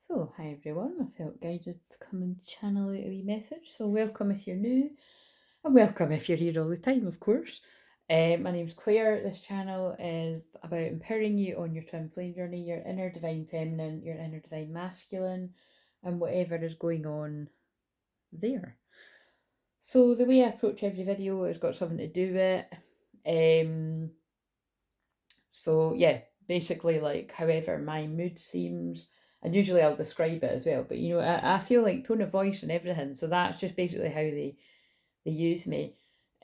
So, hi everyone, I felt guided to come and channel out a wee message. So, welcome if you're new, and welcome if you're here all the time, of course. My name's Claire. This channel is about empowering you on your twin flame journey, your inner divine feminine, your inner divine masculine, and whatever is going on there. So, the way I approach every video has got something to do with it. So, yeah, basically, like, however my mood seems. And usually I'll describe it as well, but I feel like tone of voice and everything, so that's just basically how they use me.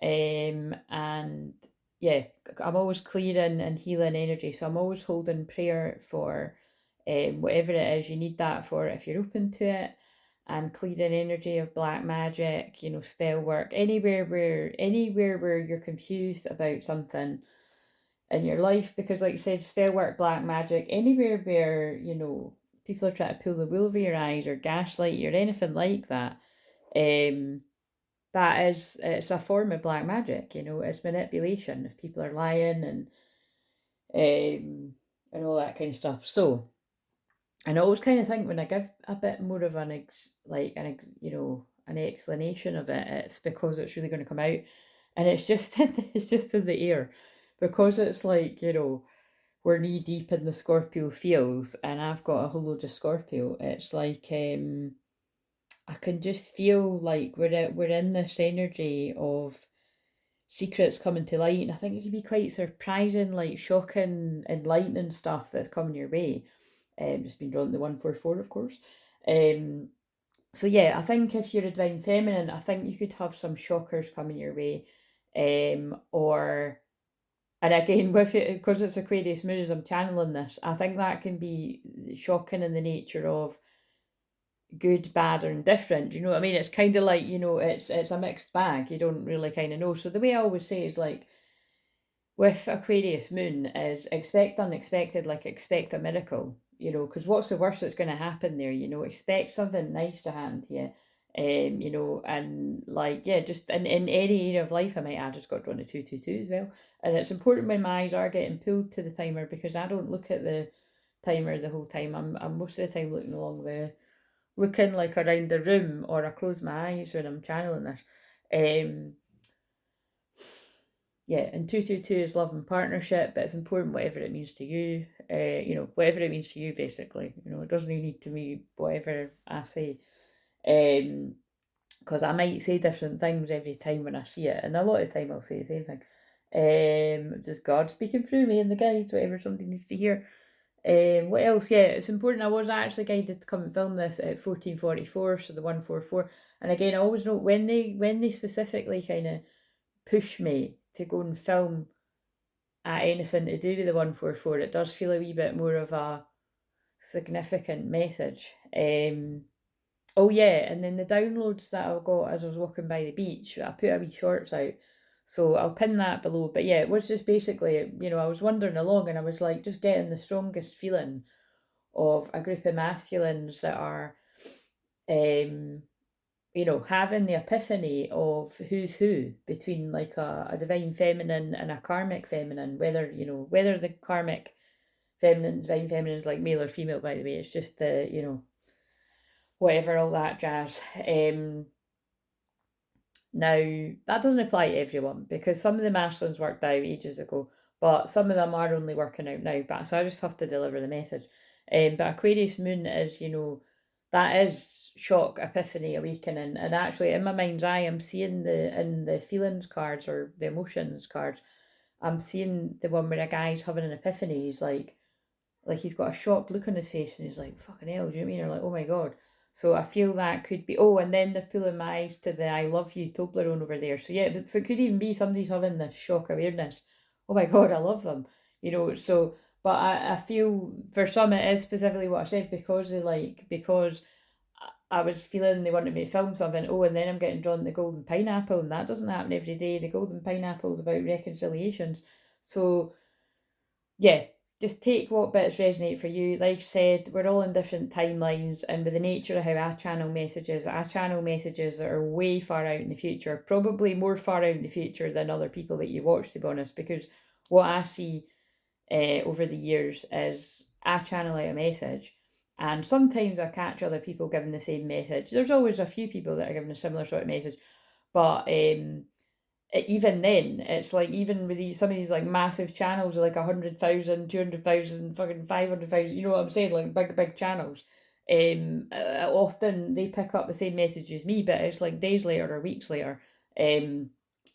And yeah, I'm always clearing and healing energy, so I'm always holding prayer for whatever it is you need that for, if you're open to it, and clearing energy of black magic, spell work, anywhere where you're confused about something in your life, because like I said, spell work, black magic, anywhere where people are trying to pull the wool over your eyes or gaslight you or anything like that. It's a form of black magic. It's manipulation if people are lying and all that kind of stuff. So, and I always kind of think when I give a bit more of an an explanation of it, it's because it's really going to come out, and it's just it's just in the air, because it's like we're knee deep in the Scorpio feels, and I've got a whole load of Scorpio. It's like I can just feel like we're in this energy of secrets coming to light, and I think it can be quite surprising, like shocking, enlightening stuff that's coming your way. Just been drawn to the 144, of course. Um, so yeah, I think if you're a divine feminine, I think you could have some shockers coming your way, or and again, with it, because it's Aquarius moon as I'm channeling this, I think that can be shocking in the nature of good, bad, or indifferent. You know what I mean? It's kind of like, it's a mixed bag. You don't really kind of know. So the way I always say is like, with Aquarius moon is expect unexpected, like expect a miracle, because what's the worst that's going to happen there? Expect something nice to happen to you. And like, yeah, just in any area of life, I might add, just got drawn to 222 as well. And it's important when my eyes are getting pulled to the timer, because I don't look at the timer the whole time. I'm most of the time looking like around the room, or I close my eyes when I'm channeling this. Um, yeah, and 222 is love and partnership, but it's important whatever it means to you. Whatever it means to you, basically. It doesn't really need to be whatever I say. Because I might say different things every time when I see it, and a lot of the time I'll say the same thing. Just God speaking through me in the guides, whatever somebody needs to hear. What else? Yeah, it's important. I was actually guided to come and film this at 1444, so the 144. And again, I always know when they specifically kind of push me to go and film at anything to do with the 144, it does feel a wee bit more of a significant message. Oh yeah, and then the downloads that I got as I was walking by the beach, I put a wee shorts out, so I'll pin that below. But yeah, it was just basically, I was wandering along and I was like just getting the strongest feeling of a group of masculines that are, having the epiphany of who's who between like a divine feminine and a karmic feminine, whether the karmic feminine, divine feminine is like male or female, by the way, it's just whatever, all that jazz. Now, that doesn't apply to everyone, because some of the masculines worked out ages ago, but some of them are only working out now. But so I just have to deliver the message. But Aquarius moon is, that is shock, epiphany, awakening, and actually in my mind's eye, I'm seeing in the feelings cards or the emotions cards, I'm seeing the one where a guy's having an epiphany. He's like he's got a shocked look on his face, and he's like, "Fucking hell!" Do you know what I mean? Or like, "Oh my god." So I feel that could be. Oh, and then they're pulling my eyes to the "I love you" Toblerone over there. So yeah, so it could even be somebody's having this shock awareness. Oh my god, I love them. So but I feel for some it is specifically what I said, because I was feeling they wanted me to film something. Oh, and then I'm getting drawn the golden pineapple, and that doesn't happen every day. The golden pineapple is about reconciliations. So yeah, just take what bits resonate for you. Like I said, we're all in different timelines, and with the nature of how I channel messages that are way far out in the future, probably more far out in the future than other people that you watch, to be honest, because what I see over the years is I channel out a message, And sometimes I catch other people giving the same message. There's always a few people that are giving a similar sort of message, but even then, it's like, even with some of these like massive channels, like 100,000, 200,000, fucking 500,000, you know what I'm saying? Like big channels. Often they pick up the same message as me, but it's like days later or weeks later.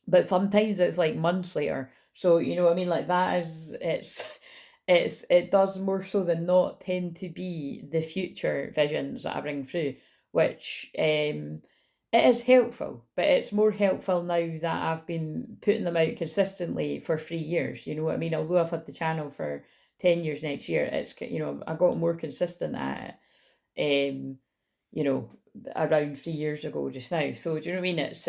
But sometimes it's like months later. So you know what I mean? Like that is it does more so than not tend to be the future visions that I bring through, which it is helpful, but it's more helpful now that I've been putting them out consistently for 3 years. You know what I mean? Although I've had the channel for 10 years next year, it's, you know, I got more consistent at it. You know, around 3 years ago just now. So do you know what I mean? It's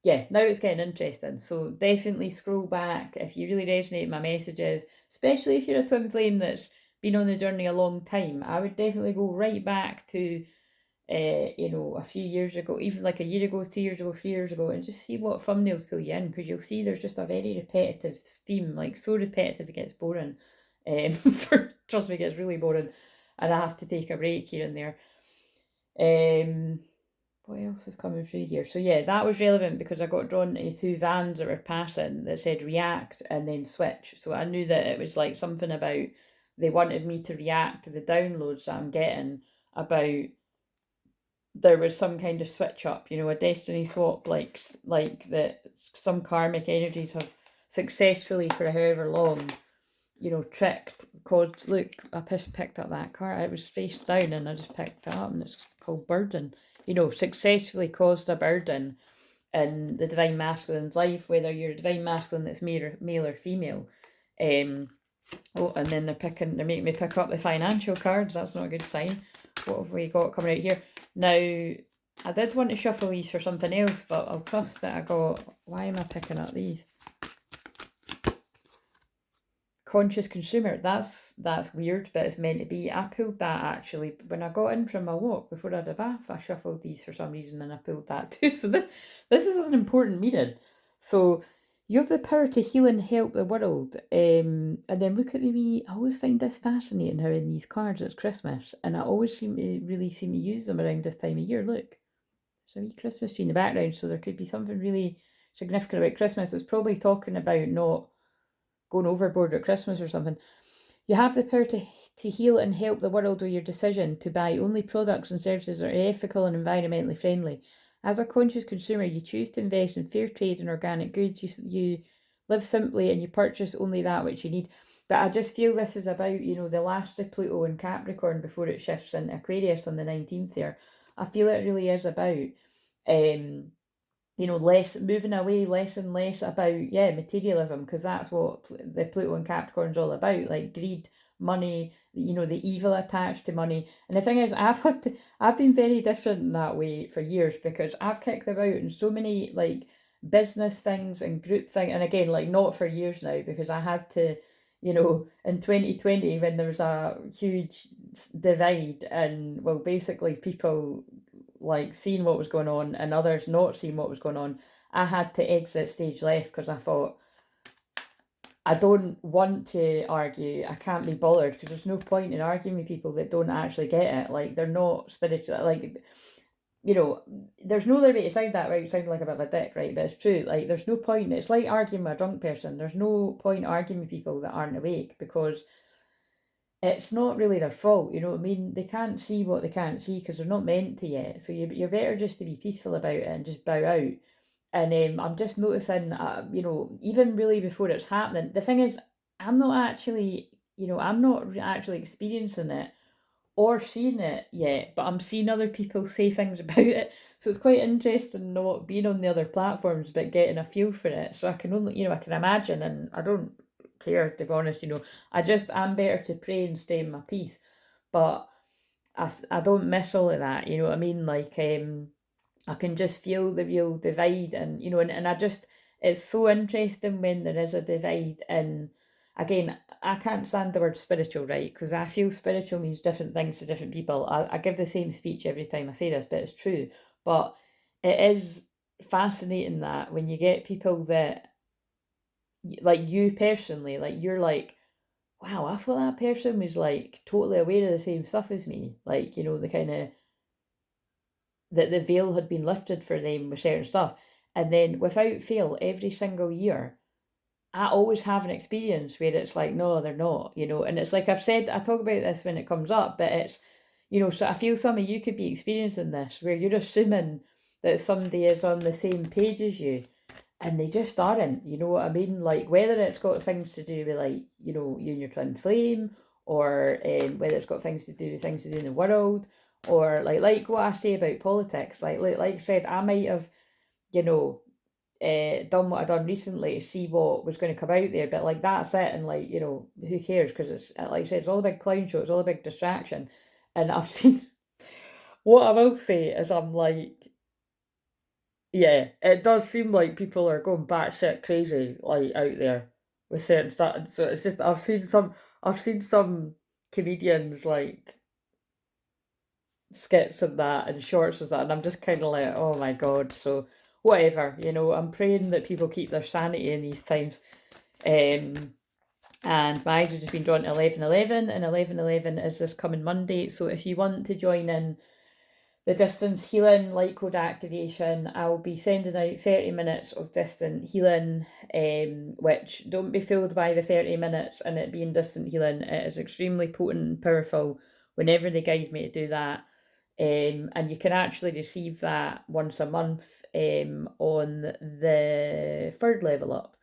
yeah, now it's getting interesting. So definitely scroll back if you really resonate with my messages, especially if you're a twin flame that's been on the journey a long time. I would definitely go right back to you know, a few years ago, even like a year ago, 2 years ago, 3 years ago, and just see what thumbnails pull you in, because you'll see there's just a very repetitive theme, like so repetitive it gets boring. Trust me, it gets really boring, and I have to take a break here and there. What else is coming through here? So yeah, that was relevant because I got drawn to two vans that were passing that said react and then switch. So I knew that it was like something about they wanted me to react to the downloads that I'm getting about there was some kind of switch up, you know, a destiny swap, like that some karmic energies have successfully for however long, you know, tricked. Called, look, I picked up that card. It was face down, and I just picked it up, and it's called burden. You know, successfully caused a burden in the divine masculine's life, whether you're a divine masculine that's male or female. Oh, and then they're making me pick up the financial cards. That's not a good sign. What have we got coming out here? Now, I did want to shuffle these for something else, but I'll trust that I got... Why am I picking up these? Conscious consumer. That's weird, but it's meant to be. I pulled that actually when I got in from my walk before I had a bath. I shuffled these for some reason, and I pulled that too. So this is an important meaning. So you have the power to heal and help the world. And then look at the wee... I always find this fascinating how in these cards it's Christmas, and I always seem to use them around this time of year. Look, there's a wee Christmas tree in the background, so there could be something really significant about Christmas. It's probably talking about not going overboard at Christmas or something. You have the power to heal and help the world with your decision to buy only products and services that are ethical and environmentally friendly. As a conscious consumer, you choose to invest in fair trade and organic goods. You live simply and you purchase only that which you need. But I just feel this is about, you know, the last of Pluto in Capricorn before it shifts into Aquarius on the 19th there. I feel it really is about you know, moving away less and less about, yeah, materialism, because that's what the Pluto and Capricorn's all about, like greed, money, you know, the evil attached to money. And the thing is, I've been very different in that way for years, because I've kicked about in so many like business things and group things, and again, like not for years now, because I had to, you know, in 2020 when there was a huge divide, and well, basically people like seeing what was going on and others not seeing what was going on, I had to exit stage left because I thought, I don't want to argue. I can't be bothered, because there's no point in arguing with people that don't actually get it. Like, they're not spiritual. Like, you know, there's no other way to sound that right. Sound like a bit of a dick, right? But it's true. Like, there's no point. It's like arguing with a drunk person. There's no point arguing with people that aren't awake, because it's not really their fault, you know what I mean? They can't see what they can't see because they're not meant to yet. So you're better just to be peaceful about it and just bow out. And I'm just noticing, you know, even really before it's happening, the thing is, I'm not actually, you know, I'm not actually experiencing it or seeing it yet, but I'm seeing other people say things about it. So it's quite interesting not being on the other platforms, but getting a feel for it. So I can only, you know, I can imagine, and I don't care, to be honest, you know. I'm better to pray and stay in my peace. But I don't miss all of that, you know what I mean? Like, I can just feel the real divide, and, you know, and I just, it's so interesting when there is a divide. And again, I can't stand the word spiritual, right? Because I feel spiritual means different things to different people. I give the same speech every time I say this, but it's true. But it is fascinating that when you get people that, like you personally, like you're like, wow, I thought that person was like totally aware of the same stuff as me. Like, you know, the kind of that the veil had been lifted for them with certain stuff. And then without fail, every single year, I always have an experience where it's like, no, they're not, you know. And it's like I've said, I talk about this when it comes up, but it's, you know, so I feel some of you could be experiencing this where you're assuming that somebody is on the same page as you and they just aren't, you know what I mean? Like whether it's got things to do with like, you know, you and your twin flame, or whether it's got things to do with things to do in the world, or like what I say about politics. Like I said, I might have, you know, done what I done recently to see what was going to come out there, but like that's it, and like, you know, who cares? Because it's like I said, it's all a big clown show, it's all a big distraction, and I've seen what I will say is I'm like, yeah, it does seem like people are going batshit crazy like out there with certain stuff. So it's just I've seen some comedians like skits and that and shorts and that, and I'm just kind of like, oh my god. So whatever, you know, I'm praying that people keep their sanity in these times. Um, and my eyes have just been drawn to 11:11, and 11:11 is this coming Monday. So if you want to join in the distance healing light code activation, I'll be sending out 30 minutes of distant healing, which don't be fooled by the 30 minutes and it being distant healing. It is extremely potent and powerful whenever they guide me to do that. And you can actually receive that once a month on the third level up,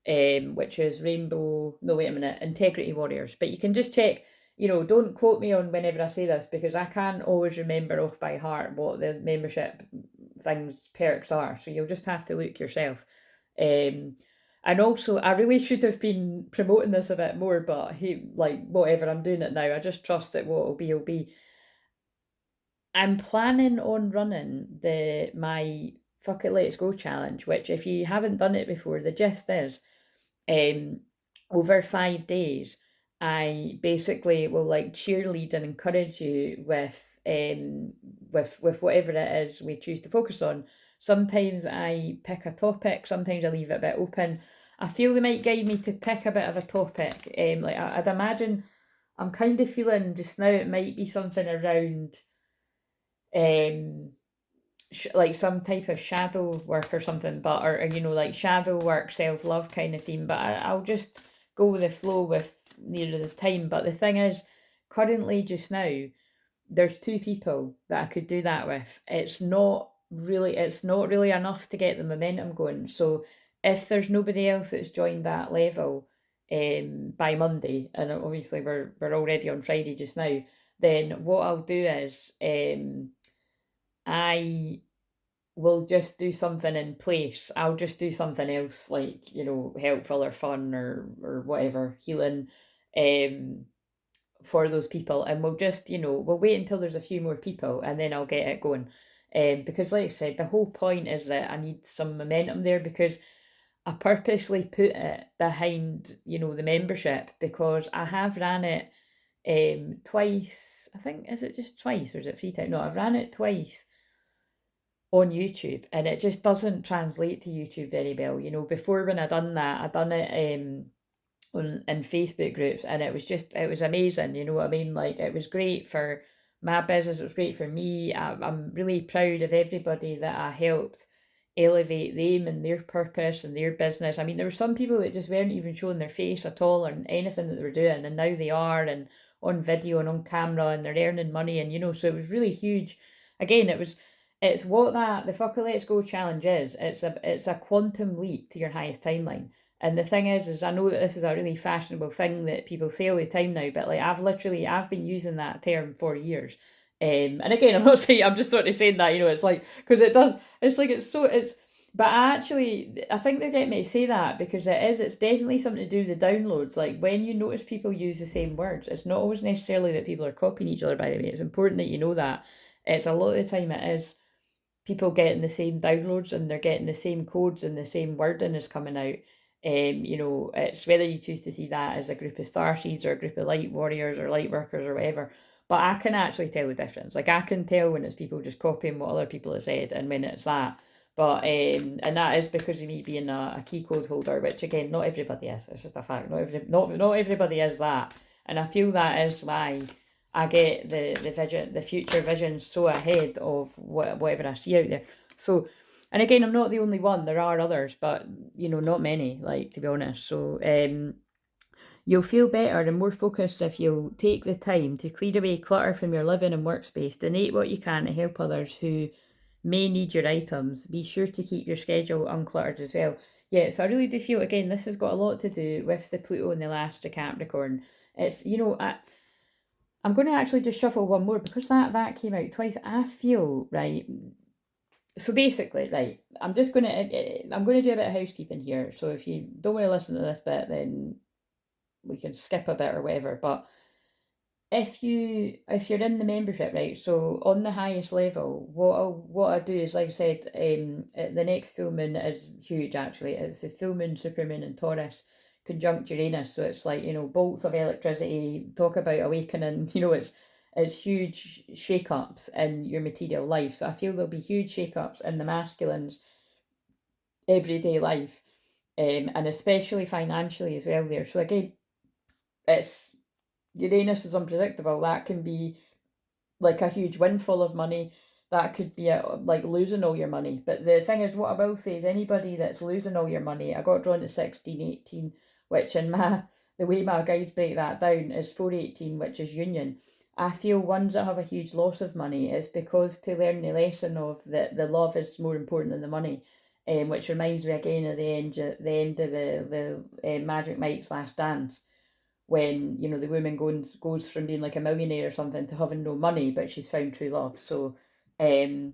which is Rainbow, no, wait a minute, Integrity Warriors. But you can just check, you know, don't quote me on whenever I say this because I can't always remember off by heart what the membership things, perks are. So you'll just have to look yourself. Um, and also, I really should have been promoting this a bit more, but hey, like, whatever, I'm doing it now. I just trust that what will be. I'm planning on running my Fuck It Let's Go challenge, which if you haven't done it before, the gist is um over 5 days I basically will like cheerlead and encourage you with whatever it is we choose to focus on. Sometimes I pick a topic, sometimes I leave it a bit open. I feel they might guide me to pick a bit of a topic. Like I'd imagine I'm kind of feeling just now it might be something around um like some type of shadow work or something, but or you know, like shadow work, self love kind of theme. But I'll just go with the flow with nearer the time. But the thing is, currently just now, there's two people that I could do that with. It's not really enough to get the momentum going. So if there's nobody else that's joined that level by Monday, and obviously we're already on Friday just now, then what I'll do is I will just do something in place. I'll just do something else like, you know, helpful or fun or whatever, healing um for those people, and we'll just, you know, we'll wait until there's a few more people and then I'll get it going. Because like I said, the whole point is that I need some momentum there because I purposely put it behind, you know, the membership because I have ran it twice. I think, is it just twice or is it 3 times? No, I've ran it twice on YouTube and it just doesn't translate to YouTube very well. You know, before when I done that, I done it on in Facebook groups and it was amazing, you know what I mean? Like it was great for my business, it was great for me. I'm really proud of everybody that I helped elevate them and their purpose and their business. I mean, there were some people that just weren't even showing their face at all on anything that they were doing, and now they are, and on video and on camera, and they're earning money, and you know, so it was really huge. Again, it's what that the Fuck It Let's Go challenge is. It's a quantum leap to your highest timeline. And the thing is I know that this is a really fashionable thing that people say all the time now, but like I've been using that term for years. And again, I'm not saying, I'm just sort of saying that, you know, it's like, because it does, it's like, but I think they're getting me to say that because it's definitely something to do with the downloads. Like when you notice people use the same words, it's not always necessarily that people are copying each other, by the way. It's important that you know that. It's a lot of the time it is people getting the same downloads and they're getting the same codes and the same wording is coming out. You know, it's whether you choose to see that as a group of starseeds or a group of light warriors or light workers or whatever. But I can actually tell the difference. Like I can tell when it's people just copying what other people have said and when it's that. But and that is because of me being a key code holder, which again, not everybody is. It's just a fact. Not everybody is that, and I feel that is why I get the future vision so ahead of whatever I see out there. So, and again, I'm not the only one. There are others, but not many. Like, to be honest. So you'll feel better and more focused if you'll take the time to clear away clutter from your living and workspace. Donate what you can to help others who may need your items. Be sure to keep your schedule uncluttered as well. Yeah, so I really do feel, again, this has got a lot to do with the Pluto and the last Capricorn. It's, I'm going to actually just shuffle one more because that came out twice. I feel, right, so basically, right, I'm going to do a bit of housekeeping here. So if you don't want to listen to this bit, then we can skip a bit or whatever. But if you're in the membership, right, so on the highest level, what I do is, like I said, the next full moon is huge. Actually, it's the full moon, supermoon in Taurus conjunct Uranus, so it's like, bolts of electricity. Talk about awakening. It's huge shake-ups in your material life. So I feel there'll be huge shake-ups in the masculine's everyday life, and especially financially as well there. So again, it's Uranus is unpredictable. That can be like a huge windfall of money. That could be like losing all your money. But the thing is, what I will say is, anybody that's losing all your money, I got drawn to 1618, which in the way my guides break that down is 418, which is union. I feel ones that have a huge loss of money is because to learn the lesson of that the love is more important than the money, which reminds me again of the end of the Magic Mike's Last Dance, when the woman goes from being like a millionaire or something to having no money, but she's found true love. So um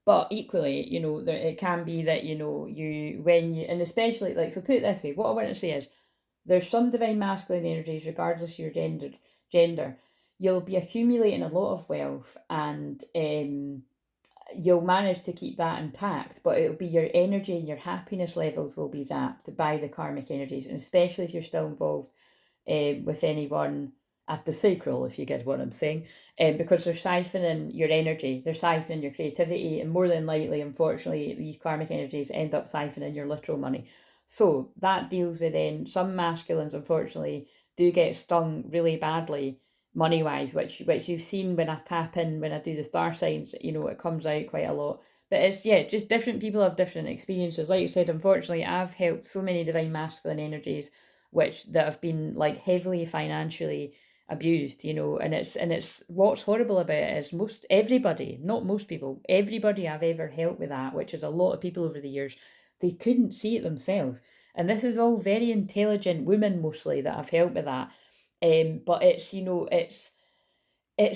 but equally, there it can be that you when you, and especially, like, so put it this way, what I want to say is, there's some divine masculine energies regardless of your gender. You'll be accumulating a lot of wealth, and you'll manage to keep that intact, but it'll be your energy and your happiness levels will be zapped by the karmic energies, and especially if you're still involved with anyone at the sacral, if you get what I'm saying, because they're siphoning your energy, they're siphoning your creativity, and more than likely, unfortunately, these karmic energies end up siphoning your literal money. So that deals with, then some masculines, unfortunately, do get stung really badly money wise, which you've seen when I tap in, when I do the star signs, it comes out quite a lot. But it's, yeah, just different people have different experiences. Like you said, unfortunately, I've helped so many divine masculine energies that have been like heavily financially abused, and it's what's horrible about it is most everybody, not most people, everybody I've ever helped with that, which is a lot of people over the years, they couldn't see it themselves. And this is all very intelligent women mostly that I've helped with that. But it's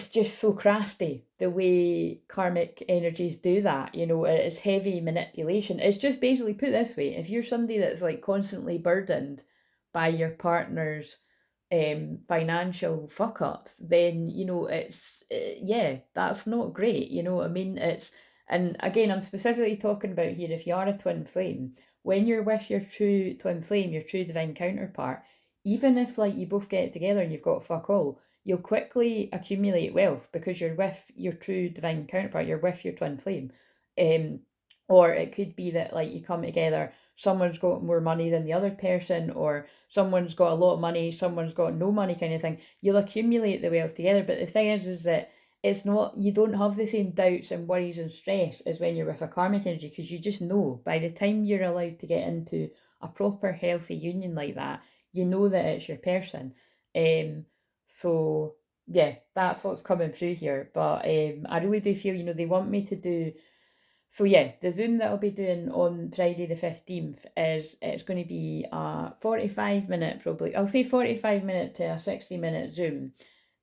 just so crafty the way karmic energies do that. It's heavy manipulation. It's just basically, put this way, if you're somebody that's like constantly burdened by your partner's financial fuck ups, then it's yeah, that's not great. I mean, and again, I'm specifically talking about here, if you are a twin flame, when you're with your true twin flame, your true divine counterpart, even if like you both get together and you've got fuck all, you'll quickly accumulate wealth because you're with your true divine counterpart, you're with your twin flame. Um, or it could be that, like, you come together, someone's got more money than the other person, or someone's got a lot of money, someone's got no money, kind of thing. You'll accumulate the wealth together. But the thing is that it's not, you don't have the same doubts and worries and stress as when you're with a karmic energy, because you just know by the time you're allowed to get into a proper healthy union like that, you know that it's your person. So yeah, that's what's coming through here. But I really do feel, they want me to do. So yeah, the Zoom that I'll be doing on Friday the 15th it's going to be a 45-minute, probably. I'll say 45-minute to a 60-minute Zoom.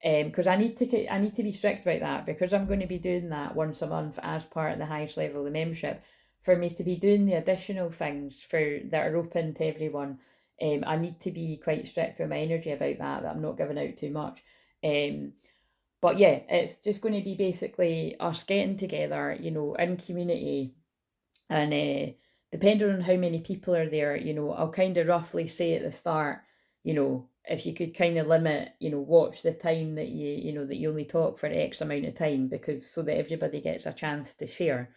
Because I need to be strict about that, because I'm going to be doing that once a month as part of the highest level of the membership. For me to be doing the additional things that are open to everyone, I need to be quite strict with my energy about that I'm not giving out too much. But yeah, it's just going to be basically us getting together, in community, and depending on how many people are there, I'll kind of roughly say at the start, if you could kind of limit, watch the time that that you only talk for X amount of time, because so that everybody gets a chance to share.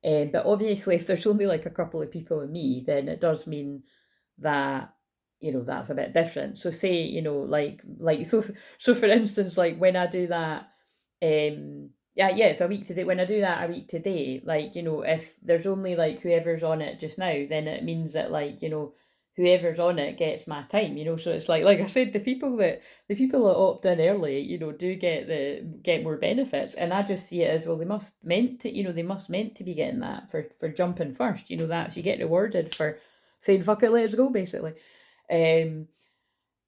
But obviously, if there's only like a couple of people and me, then it does mean that, that's a bit different. So say, so for instance, like when I do that, yeah, it's a week today. When I do that a week today, like, if there's only like whoever's on it just now, then it means that, like, whoever's on it gets my time, so it's like I said, the people that opt in early, do get more benefits. And I just see it as, well, they must meant to be getting that for jumping first. That's, you get rewarded for saying fuck it, let's go, basically. Um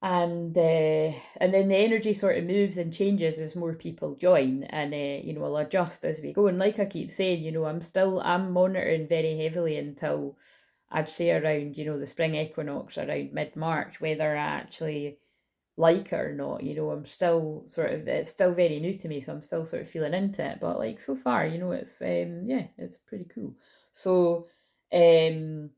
and then the energy sort of moves and changes as more people join, and will adjust as we go. And like I keep saying, I'm monitoring very heavily until I'd say around, the spring equinox around mid-March, whether I actually like it or not. I'm still sort of, it's still very new to me, so I'm still sort of feeling into it. But like so far, it's yeah, it's pretty cool. So um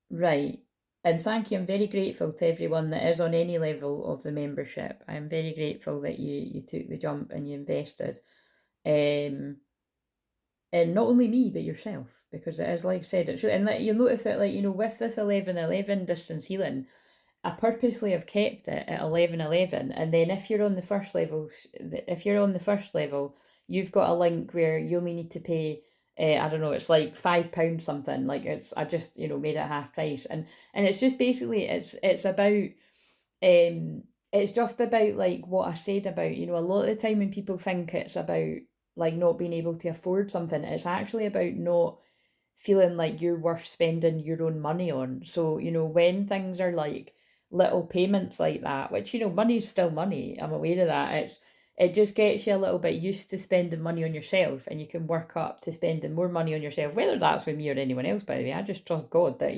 right. And thank you. I'm very grateful to everyone that is on any level of the membership. I'm very grateful that you took the jump and you invested. Um, and not only me, but yourself, because it is, like I said, it's really, and like, you'll notice that, like, with this 11-11 distance healing, I purposely have kept it at 11-11. And then if you're on the first level, you've got a link where you only need to pay, I don't know, it's like £5 something. Like, I just, made it half price. And it's just basically, it's about, it's just about, like, what I said about, a lot of the time when people think it's about, like, not being able to afford something, it's actually about not feeling like you're worth spending your own money on. So, when things are like little payments like that, which, money's still money, I'm aware of that. It just gets you a little bit used to spending money on yourself, and you can work up to spending more money on yourself, whether that's with me or anyone else, by the way. I just trust God that,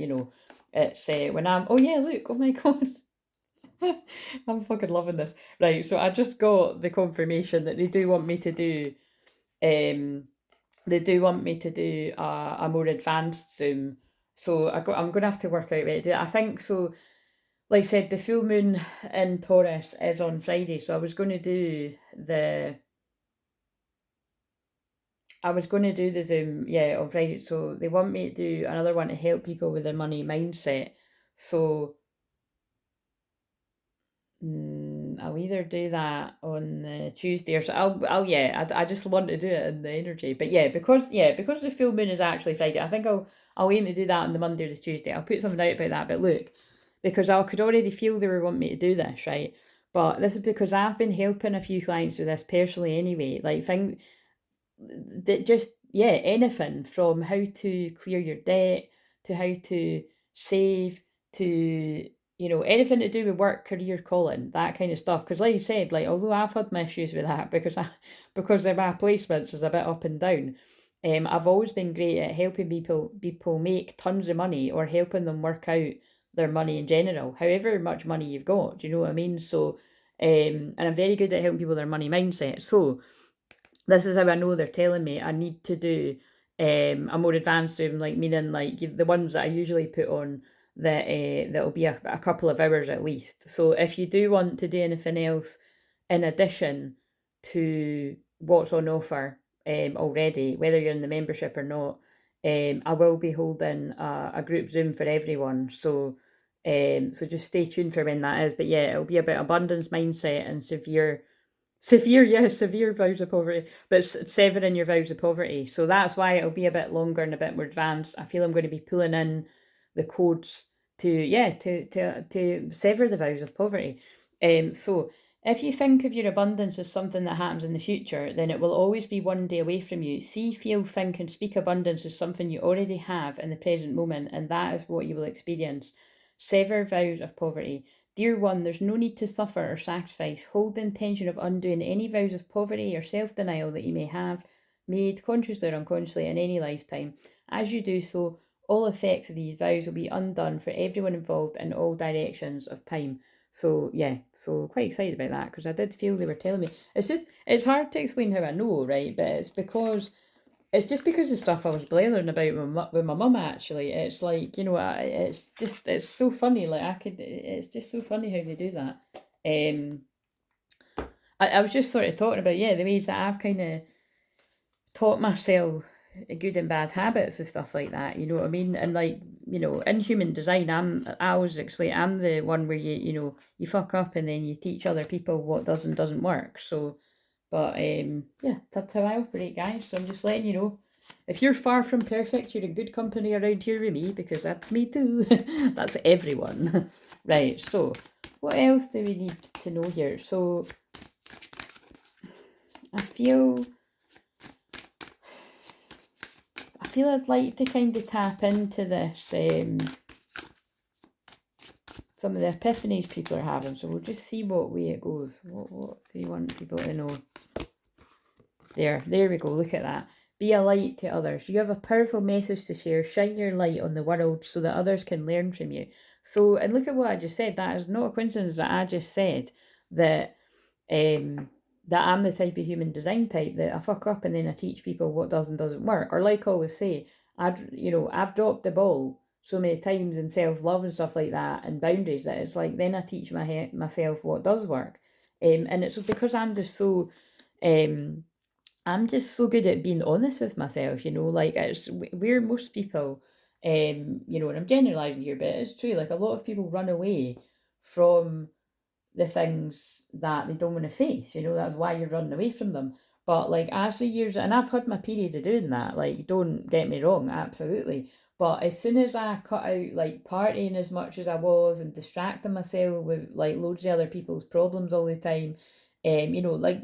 it's when I'm, oh yeah, look, oh my God. I'm fucking loving this. Right, so I just got the confirmation that they do want me to do um a more advanced Zoom. So I'm going to have to work out where to do it. I think so. Like I said, the full moon in Taurus is on Friday, so I was going to do the Zoom, yeah, on Friday. So they want me to do another one to help people with their money mindset. So I'll either do that on the Tuesday, or so I just want to do it in the energy. But because the full moon is actually Friday, I think I'll aim to do that on the Monday or the Tuesday. I'll put something out about that. But look, because I could already feel they were wanting me to do this, right? But this is because I've been helping a few clients with this personally anyway. Like, think that just, anything from how to clear your debt to how to save to, anything to do with work, career, calling, that kind of stuff. Because like you said, like, although I've had my issues with that because of my placements is a bit up and down, I've always been great at helping people make tons of money, or helping them work out their money in general, however much money you've got. Do you know what I mean? So and I'm very good at helping people with their money mindset. So this is how I know they're telling me I need to do a more advanced room, like, meaning like the ones that I usually put on, that'll be a couple of hours at least. So if you do want to do anything else in addition to what's on offer already, whether you're in the membership or not, I will be holding a group Zoom for everyone. So just stay tuned for when that is. But yeah, it'll be about abundance mindset and severe vows of poverty, but severing your vows of poverty. So that's why it'll be a bit longer and a bit more advanced. I feel I'm going to be pulling in the codes to sever the vows of poverty. So if you think of your abundance as something that happens in the future, then it will always be one day away from you. See, feel, think, and speak abundance as something you already have in the present moment, and that is what you will experience. Sever vows of poverty. Dear one, there's no need to suffer or sacrifice. Hold the intention of undoing any vows of poverty or self-denial that you may have made, consciously or unconsciously, in any lifetime. As you do so, all effects of these vows will be undone for everyone involved in all directions of time. So quite excited about that, because I did feel they were telling me. It's hard to explain how I know, right? But it's just because of stuff I was blathering about with my mum, actually. It's like, it's so funny. Like, it's just so funny how they do that. I was just sort of talking about, the ways that I've kind of taught myself good and bad habits and stuff like that, you know what I mean? And like, you know, in human design, I always explain, I'm the one where you fuck up and then you teach other people what does and doesn't work. So, but yeah, that's how I operate, guys. So I'm just letting you know. If you're far from perfect, you're in good company around here with me, because that's me too. That's everyone. Right, so what else do we need to know here? So I feel I'd like to kind of tap into this, some of the epiphanies people are having. So we'll just see what way it goes. What do you want people to know? There we go. Look at that. Be a light to others. You have a powerful message to share. Shine your light on the world so that others can learn from you. So, and look at what I just said. That is not a coincidence that I just said that that I'm the type of human design type that I fuck up and then I teach people what does and doesn't work. Or like I always say, I've dropped the ball so many times in self-love and stuff like that and boundaries that it's like then I teach myself what does work. And it's because I'm just so good at being honest with myself, you know, like it's where most people, you know, and I'm generalizing here, but it's true. Like a lot of people run away from the things that they don't want to face, you know, that's why you're running away from them. But like as the years, and I've had my period of doing that, like don't get me wrong, absolutely. But as soon as I cut out like partying as much as I was and distracting myself with like loads of other people's problems all the time, you know, like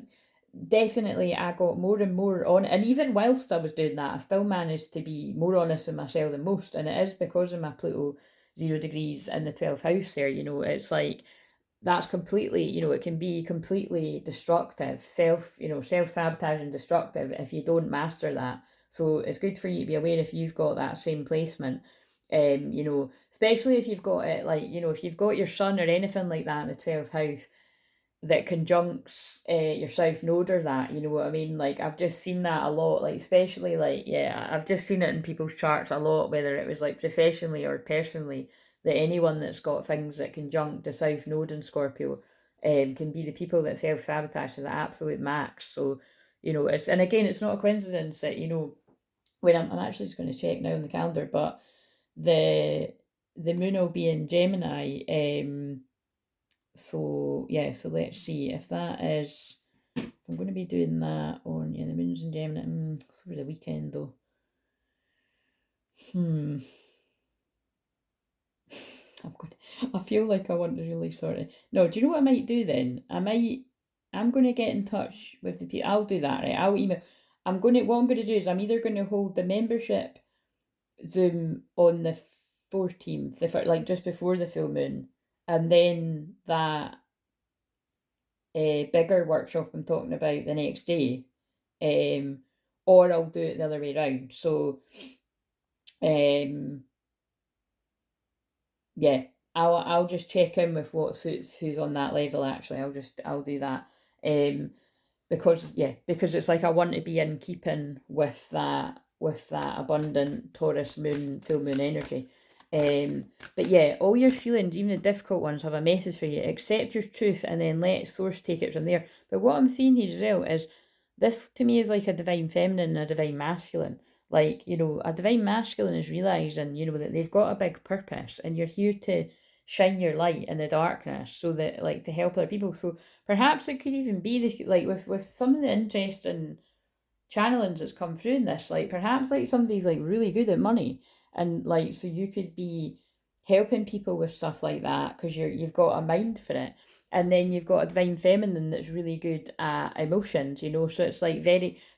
definitely I got more and more on, and even whilst I was doing that I still managed to be more honest with myself than most, and it is because of my Pluto 0 degrees in the 12th house there, you know, it's like that's completely, you know, it can be completely destructive, self-sabotage and destructive if you don't master that. So it's good for you to be aware if you've got that same placement, you know, especially if you've got it, like, you know, if you've got your sun or anything like that in the 12th house that conjuncts your south node or that, you know what I mean? Like I've just seen that a lot, like especially like, yeah, I've just seen it in people's charts a lot, whether it was like professionally or personally, that anyone that's got things that conjunct the south node in Scorpio can be the people that self-sabotage to the absolute max. So, you know, it's, and again, it's not a coincidence that, you know, when I'm actually just going to check now on the calendar, but the moon will be in Gemini, so yeah, so let's see if that is. If I'm going to be doing that on, yeah, the moon's in Gemini. It's over the weekend though. I'm good. I feel like I want to really sort of. No, do you know what I might do then? I'm going to get in touch with the people. I'll do that, right? I'll email. What I'm going to do is I'm either going to hold the membership Zoom on the 14th, like just before the full moon, and then that a bigger workshop I'm talking about the next day, or I'll do it the other way around. So, yeah, I'll just check in with what suits who's on that level. Actually, I'll do that. Because it's like I want to be in keeping with that abundant Taurus moon full moon energy. But yeah, all your feelings, even the difficult ones, have a message for you. Accept your truth and then let source take it from there. But what I'm seeing here as well is this to me is like a divine feminine and a divine masculine. Like, you know, a divine masculine is realizing, you know, that they've got a big purpose and you're here to shine your light in the darkness so that, like, to help other people. So perhaps it could even be the, like, with some of the interesting channelings that's come through in this, like perhaps like somebody's like really good at money, and like so you could be helping people with stuff like that because you've got a mind for it, and then you've got a divine feminine that's really good at emotions, you know, so it's like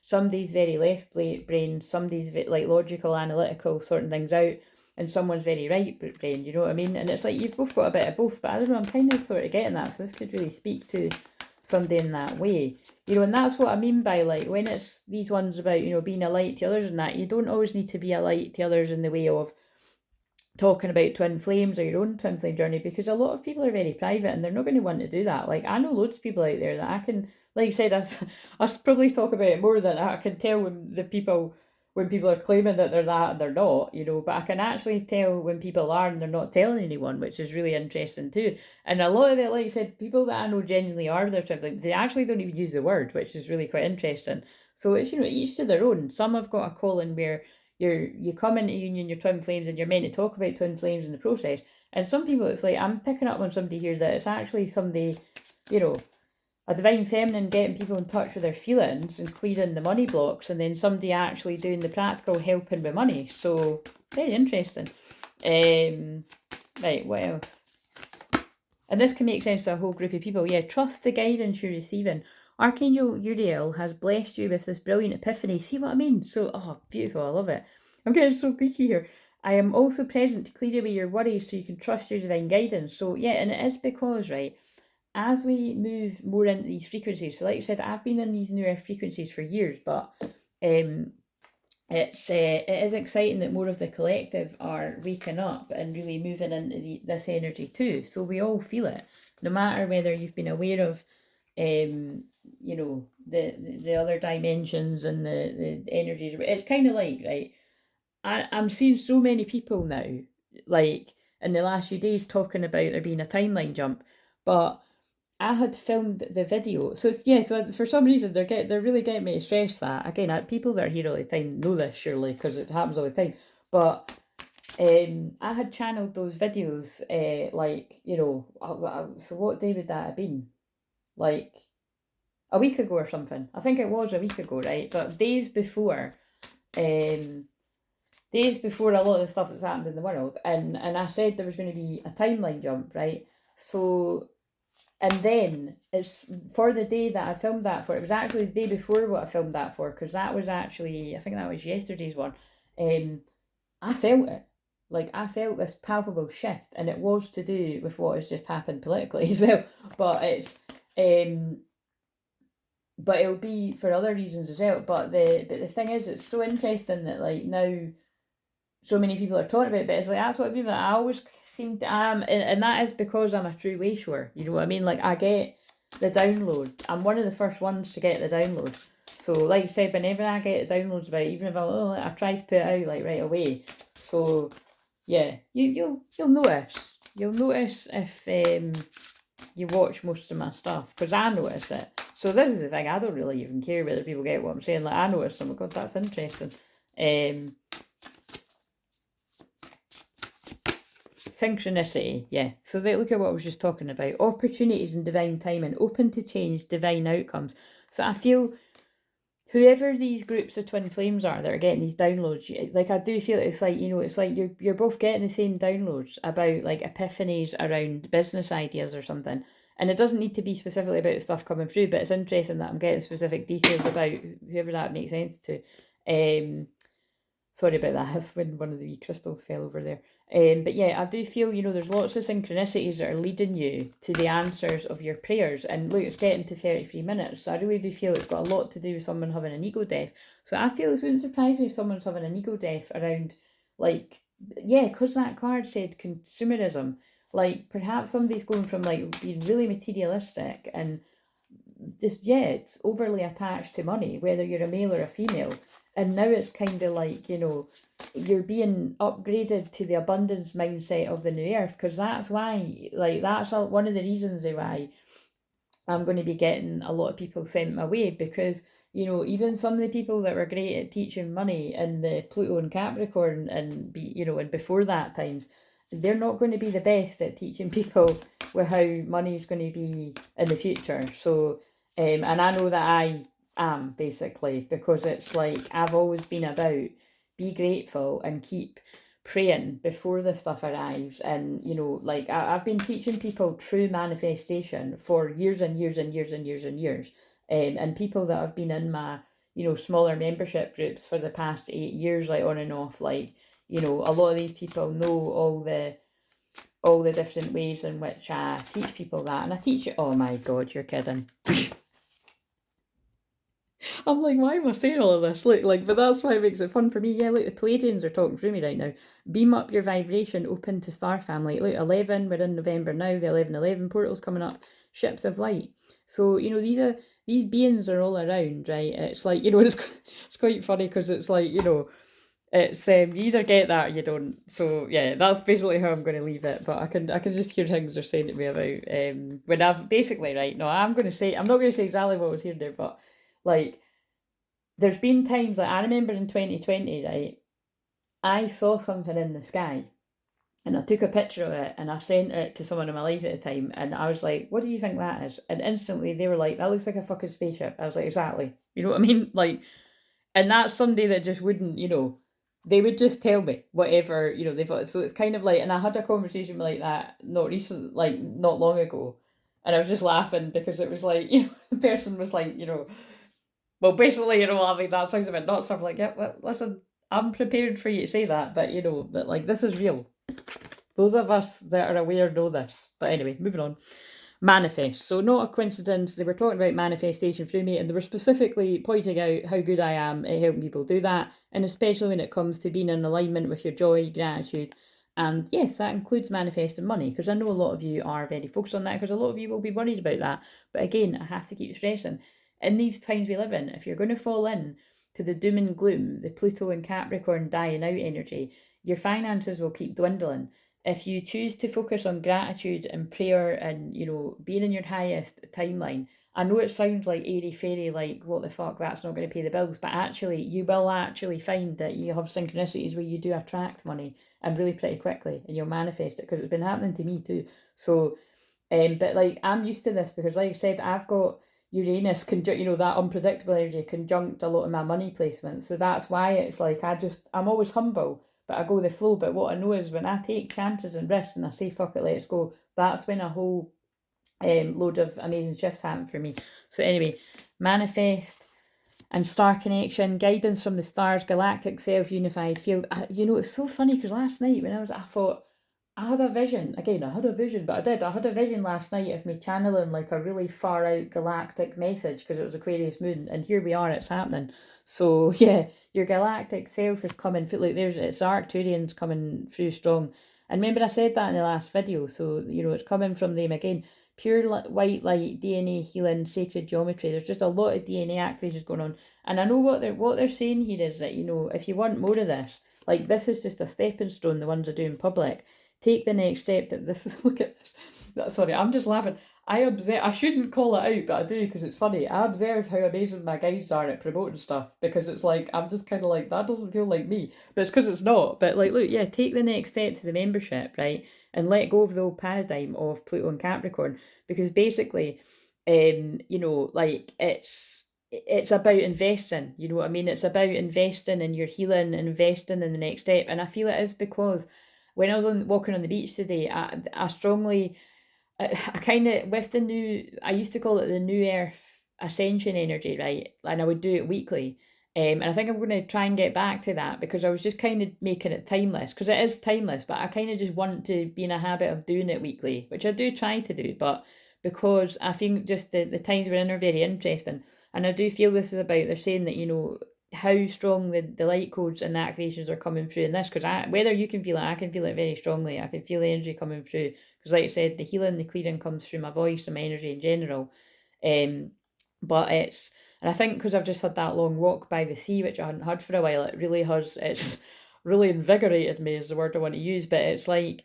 somebody's very left brain, somebody's like logical analytical sorting things out, and someone's very right brain, you know what I mean? And it's like you've both got a bit of both, but I don't know, I'm kind of sort of getting that, so this could really speak to somebody in that way, you know. And that's what I mean by, like, when it's these ones about, you know, being a light to others and that, you don't always need to be a light to others in the way of talking about twin flames or your own twin flame journey, because a lot of people are very private and they're not going to want to do that. Like, I know loads of people out there that I can, like you said, I probably talk about it more than I can tell when the people when people are claiming that they're that and they're not, you know, but I can actually tell when people are and they're not telling anyone, which is really interesting too. And a lot of it, like I said, people that I know genuinely are their Twinflame, they actually don't even use the word, which is really quite interesting. So it's, you know, each to their own. Some have got a calling where you come into union, your twin flames, and you're meant to talk about twin flames in the process. And some people, it's like, I'm picking up on somebody here that it's actually somebody, you know, a divine feminine getting people in touch with their feelings and clearing the money blocks, and then somebody actually doing the practical helping with money. So very interesting. Right, what else? And this can make sense to a whole group of people. Yeah, trust the guidance you're receiving. Archangel Uriel has blessed you with this brilliant epiphany. See what I mean? So, oh, beautiful. I love it. I'm getting so geeky here. I am also present to clear away your worries so you can trust your divine guidance. So, yeah, and it is because, right, as we move more into these frequencies, so like I said, I've been in these newer frequencies for years, but it is exciting that more of the collective are waking up and really moving into this energy too. So we all feel it, no matter whether you've been aware of, you know, the other dimensions and the energies. It's kind of like, right, I'm seeing so many people now, like in the last few days, talking about there being a timeline jump, but I had filmed the video, so it's, yeah. So for some reason they're really getting me to stress that again. People that are here all the time know this surely because it happens all the time. But I had channeled those videos, like, you know, so what day would that have been? Like a week ago or something. I think it was a week ago, right? But days before a lot of the stuff that's happened in the world, and I said there was going to be a timeline jump, right? So. And then it's for the day that I filmed that for. It was actually the day before what I filmed that for, because that was actually, I think that was yesterday's one. I felt it. Like, I felt this palpable shift, and it was to do with what has just happened politically as well. But but it'll be for other reasons as well. But the thing is, it's so interesting that, like, now so many people are talking about it, but it's like, that's what people, I always seem to am, and that is because I'm a true wayshower, you know what I mean? Like, I get the download. I'm one of the first ones to get the download. So like I said, whenever I get downloads about it, even if I try to put it out like right away. So yeah, you'll notice. You'll notice if you watch most of my stuff, because I notice it. So this is the thing, I don't really even care whether people get what I'm saying. Like, I notice them. God, that's interesting. Synchronicity, yeah. So look at what I was just talking about. Opportunities and divine timing, open to change, divine outcomes. So I feel whoever these groups of twin flames are that are getting these downloads, like, I do feel it's like, you know, it's like you're both getting the same downloads about like epiphanies around business ideas or something. And it doesn't need to be specifically about the stuff coming through, but it's interesting that I'm getting specific details about whoever that makes sense to. Sorry about that. That's when one of the wee crystals fell over there. But yeah, I do feel, you know, there's lots of synchronicities that are leading you to the answers of your prayers. And look, it's getting to 33 minutes. So I really do feel it's got a lot to do with someone having an ego death. So I feel it wouldn't surprise me if someone's having an ego death around, like, yeah, because that card said consumerism. Like, perhaps somebody's going from, like, being really materialistic and just, yeah, it's overly attached to money, whether you're a male or a female. And now it's kind of like, you know, you're being upgraded to the abundance mindset of the new earth, because that's why, like, that's one of the reasons why I'm going to be getting a lot of people sent my way, because, you know, even some of the people that were great at teaching money in the Pluto and Capricorn and and before that times, they're not going to be the best at teaching people with how money is going to be in the future. So, and I know that I am, basically, because it's like, I've always been about be grateful and keep praying before the stuff arrives. And, you know, like, I've been teaching people true manifestation for years and years and years and years and years. And people that have been in my, you know, smaller membership groups for the past 8 years, like, on and off, like, you know, a lot of these people know all the different ways in which I teach people that. And I teach it, oh my God, you're kidding. I'm like, why am I saying all of this? But that's why it makes it fun for me. Yeah, look, the Pleiadians are talking through me right now. Beam up your vibration, open to star family. Look, 11, we're in November now, the 1111 portal's coming up, ships of light. So, you know, these beings are all around, right? It's like, you know, it's quite funny because it's like, you know, it's you either get that or you don't. So yeah, that's basically how I'm going to leave it. But I can just hear things they're saying to me about when I've basically, right. No, I'm not going to say exactly what was here there, but like there's been times like I remember in 2020, right, I saw something in the sky and I took a picture of it and I sent it to someone in my life at the time and I was like, what do you think that is? And instantly they were like, that looks like a fucking spaceship. I was like, exactly. You know what I mean? Like, and that's somebody that just wouldn't, you know, they would just tell me whatever, you know, they thought. So it's kind of like, and I had a conversation like that not long ago. And I was just laughing because it was like, you know, the person was like, you know, well, basically, you know, I mean, that sounds a bit nuts. I'm like, yeah, well, listen, I'm prepared for you to say that, but you know, that like this is real. Those of us that are aware know this. But anyway, moving on. Manifest. So, not a coincidence, they were talking about manifestation through me, and they were specifically pointing out how good I am at helping people do that, and especially when it comes to being in alignment with your joy, gratitude. And yes, that includes manifesting money, because I know a lot of you are very focused on that, because a lot of you will be worried about that. But again, I have to keep stressing. In these times we live in, if you're going to fall in to the doom and gloom, the Pluto and Capricorn dying out energy, your finances will keep dwindling. If you choose to focus on gratitude and prayer and, you know, being in your highest timeline, I know it sounds like airy fairy, like what the fuck, that's not going to pay the bills, but actually you will actually find that you have synchronicities where you do attract money and really pretty quickly and you'll manifest it, because it's been happening to me too. So but like I'm used to this because, like I said, I've got Uranus conjunct, you know, that unpredictable energy conjunct a lot of my money placements. So that's why it's like I'm always humble, but I go with the flow. But what I know is when I take chances and risks and I say fuck it, let's go, that's when a whole load of amazing shifts happen for me. So anyway, manifest and star connection, guidance from the stars, galactic self, unified field. You know, it's so funny because last night when I thought, I had a vision. Again, I had a vision, but I did. I had a vision last night of me channeling like a really far out galactic message because it was Aquarius moon, and here we are, it's happening. So yeah, your galactic self is coming. Look, it's Arcturians coming through strong. And remember, I said that in the last video. So you know, it's coming from them again. Pure white light, DNA healing, sacred geometry. There's just a lot of DNA activations going on, and I know what they're saying here is that, you know, if you want more of this, like this is just a stepping stone. The ones I do in public. Take the next step that this is, look at this. Sorry, I'm just laughing. I shouldn't call it out, but I do because it's funny. I observe how amazing my guides are at promoting stuff because it's like, I'm just kind of like, that doesn't feel like me. But it's because it's not. But like, look, yeah, take the next step to the membership, right? And let go of the old paradigm of Pluto and Capricorn, because basically, you know, like it's about investing, you know what I mean? It's about investing in your healing, investing in the next step. And I feel it is because when I was walking on the beach today, I strongly, I kind of, with the new, I used to call it the new earth ascension energy, right? And I would do it weekly. And I think I'm going to try and get back to that because I was just kind of making it timeless, because it is timeless, but I kind of just want to be in a habit of doing it weekly, which I do try to do, but because I think just the times we're in are very interesting. And I do feel this is about, they're saying that, you know, how strong the light codes and the activations are coming through in this, because whether you can feel it, I can feel it very strongly. I can feel the energy coming through, because like I said, the healing, the clearing comes through my voice and my energy in general. But it's, and I think because I've just had that long walk by the sea, which I hadn't had for a while, it really has, it's really invigorated me is the word I want to use. But it's like,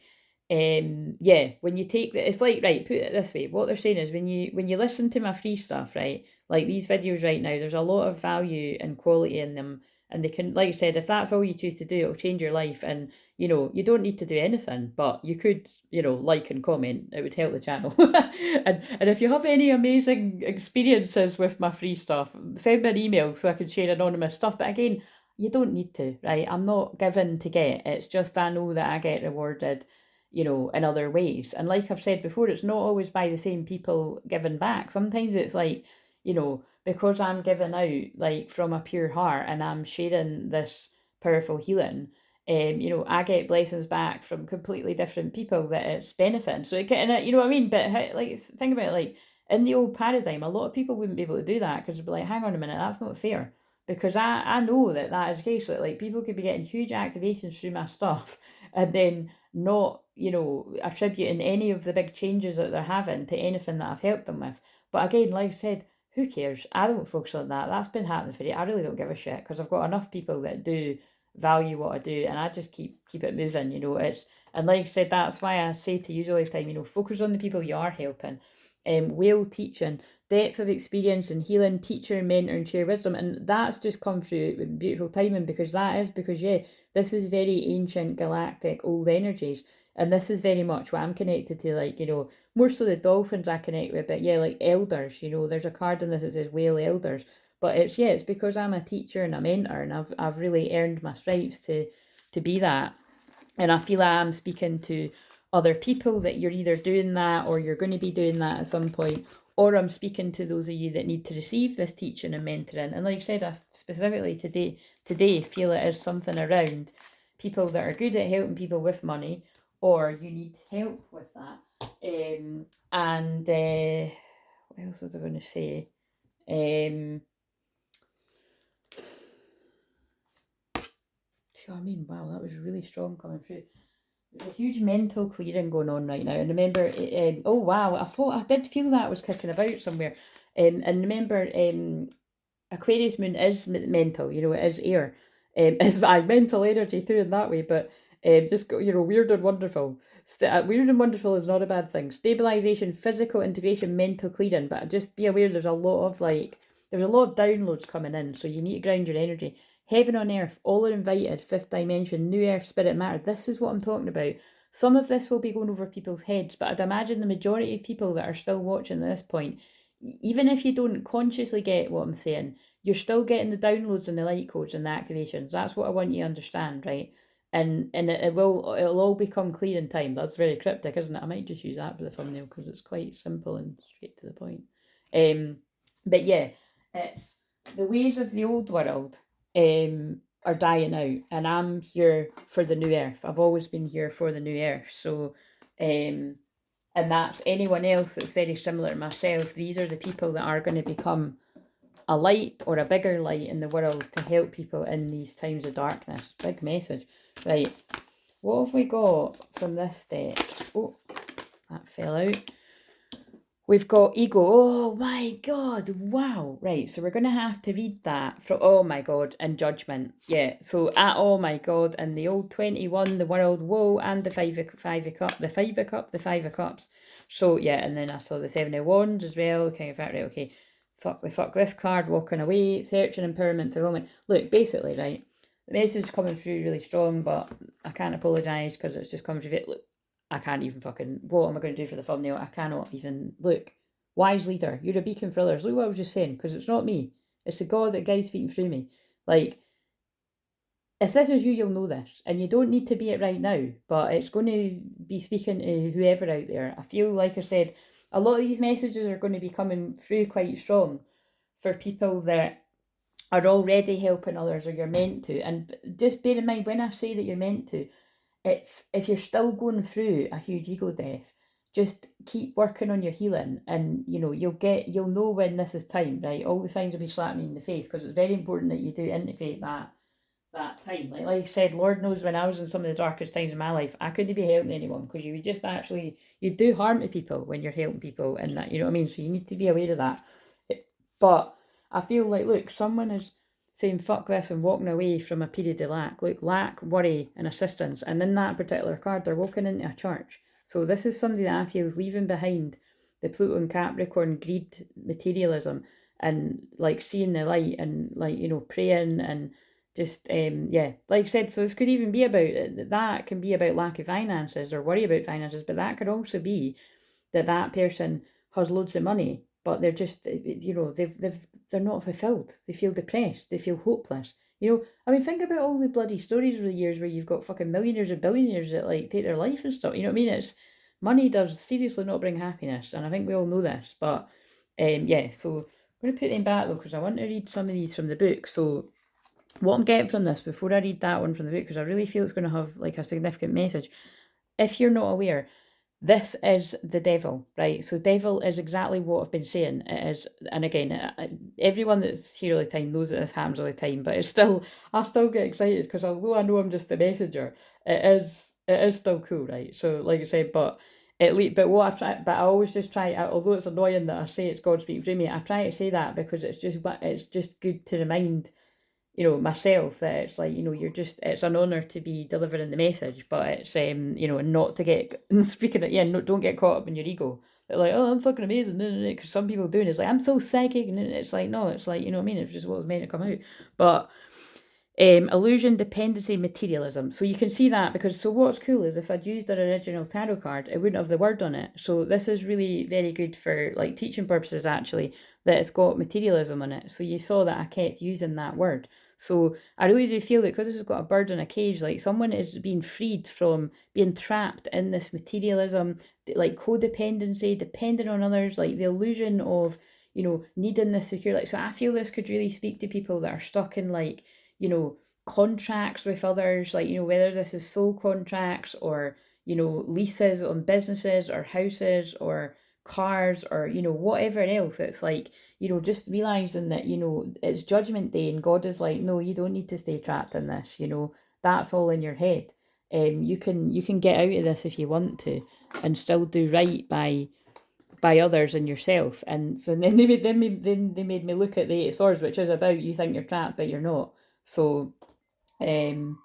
yeah, when you take the, it's like, right, put it this way, what they're saying is when you listen to my free stuff, right, like these videos right now, there's a lot of value and quality in them, and they can, like I said, if that's all you choose to do, it'll change your life. And you know, you don't need to do anything, but you could, you know, like and comment, it would help the channel. And if you have any amazing experiences with my free stuff, send me an email so I can share anonymous stuff. But again, you don't need to, right? I'm not given to get, it's just I know that I get rewarded, you know, in other ways. And like I've said before, it's not always by the same people giving back. Sometimes it's like, you know, because I'm giving out like from a pure heart and I'm sharing this powerful healing, you know, I get blessings back from completely different people that it's benefiting. So it can, you know what I mean? But how, like, think about it, like in the old paradigm, a lot of people wouldn't be able to do that because they'd be like, hang on a minute, that's not fair. Because I know that is the case. Like people could be getting huge activations through my stuff and then not, you know, attributing any of the big changes that they're having to anything that I've helped them with. But again, like I said, who cares? I don't focus on that. That's been happening for it. I really don't give a shit because I've got enough people that do value what I do, and I just keep it moving. It's, and like I said, that's why I say to you all the time, focus on the people you are helping. Whale teaching, depth of experience and healing, teacher, mentor, and share wisdom, and that's just come through beautiful timing because this is very ancient, galactic, old energies, and this is very much what I'm connected to. Like more so the dolphins I connect with, but like elders. There's a card in this that says whale elders, but it's because I'm a teacher and a mentor, and I've really earned my stripes to be that. And I feel like I'm speaking to other people that you're either doing that or you're going to be doing that at some point, or I'm speaking to those of you that need to receive this teaching and mentoring. And like I said, I specifically today feel it is something around people that are good at helping people with money, or you need help with that. And what else was I going to say? See what I mean? Wow, that was really strong coming through. There's a huge mental clearing going on right now. And remember, oh wow, I did feel that was kicking about somewhere. And remember, Aquarius moon is mental, it is air. It's mental energy too in that way, but just, weird and wonderful. Weird and wonderful is not a bad thing. Stabilization, physical integration, mental clearing, but just be aware there's a lot of downloads coming in, so you need to ground your energy. Heaven on earth, all are invited, fifth dimension, new earth, spirit, matter. This is what I'm talking about. Some of this will be going over people's heads, but I'd imagine the majority of people that are still watching at this point, even if you don't consciously get what I'm saying, you're still getting the downloads and the light codes and the activations. That's what I want you to understand, right? And it'll all become clear in time. That's very cryptic, isn't it? I might just use that for the thumbnail because it's quite simple and straight to the point. But yeah, it's the ways of the old world are dying out, and I'm here for the new earth. I've always been here for the new earth. So and that's anyone else that's very similar to myself. These are the people that are going to become a light or a bigger light in the world to help people in these times of darkness. Big message. Right, what have we got from this deck? Oh, that fell out. We've got ego. Oh my god, wow. Right, so we're going to have to read that from, oh my god, and judgment. Yeah, so at oh my god, and the old 21, the world, whoa, and the five of cups. So yeah, and then I saw the 7 of wands as well. King of that, right, okay. Fuck this card, walking away, searching, empowerment, fulfillment. Look, basically, right, the message is coming through really strong, but I can't apologise because it's just coming through. Look, I can't even what am I going to do for the thumbnail? I cannot even, look. Wise leader, you're a beacon for others. Look what I was just saying, because it's not me. It's the God that guides speaking through me. Like, if this is you, you'll know this. And you don't need to be it right now, but it's going to be speaking to whoever out there. I feel, like I said, a lot of these messages are going to be coming through quite strong for people that are already helping others, or you're meant to. And just bear in mind, when I say that you're meant to, it's if you're still going through a huge ego death, just keep working on your healing, and you'll know when this is time, right? All the signs will be slapping you in the face, because it's very important that you do integrate that time. Like I said, Lord knows when I was in some of the darkest times in my life, I couldn't be helping anyone, because you would just actually, you do harm to people when you're helping people, and that, you know what I mean? So you need to be aware of that. But I feel like, look, someone is saying fuck this and walking away from a period of lack. Look, lack, worry, and assistance. And in that particular card, they're walking into a church. So this is somebody that I feel is leaving behind the Pluto and Capricorn greed, materialism, and like seeing the light, and like, praying, and just like I said, so this could even be about, that can be about lack of finances or worry about finances, but that could also be that person has loads of money, but they're just, they're not fulfilled. They feel depressed. They feel hopeless. I mean, think about all the bloody stories over the years where you've got fucking millionaires and billionaires that like take their life and stuff. You know what I mean? It's, money does seriously not bring happiness, and I think we all know this. But yeah, so I'm going to put them back though, because I want to read some of these from the book. So what I'm getting from this, before I read that one from the book, because I really feel it's going to have like a significant message. If you're not aware, this is the devil, right? So devil is exactly what I've been saying. It is, and again, everyone that's here all the time knows that this happens all the time, but it's still, I still get excited, because although I know I'm just the messenger, it is still cool, right? So like I said, but at least, but what I try, but I always just try, although it's annoying that I say it's God speak through me, I try to say that because it's just good to remind, myself that it's like, it's an honour to be delivering the message, but it's, not to get, speaking of, no, don't get caught up in your ego. They're like, oh, I'm fucking amazing, because some people doing it's like, I'm so psychic, and it's like, no, it's like, you know what I mean? It's just what was meant to come out. But illusion, dependency, materialism. So you can see that because, so what's cool is if I'd used an original tarot card, it wouldn't have the word on it. So this is really very good for like teaching purposes, actually, that it's got materialism on it. So you saw that I kept using that word. So I really do feel that because this has got a bird in a cage, like someone is being freed from being trapped in this materialism, like codependency, depending on others, like the illusion of, needing this secure. Like, so I feel this could really speak to people that are stuck in like, contracts with others, like, whether this is sole contracts or, leases on businesses or houses or cars or, whatever else. It's like, just realizing that, it's judgment day and God is like, no, you don't need to stay trapped in this, that's all in your head. You can get out of this if you want to and still do right by others and yourself. And so then they made me look at the Eight of Swords, which is about you think you're trapped but you're not. So and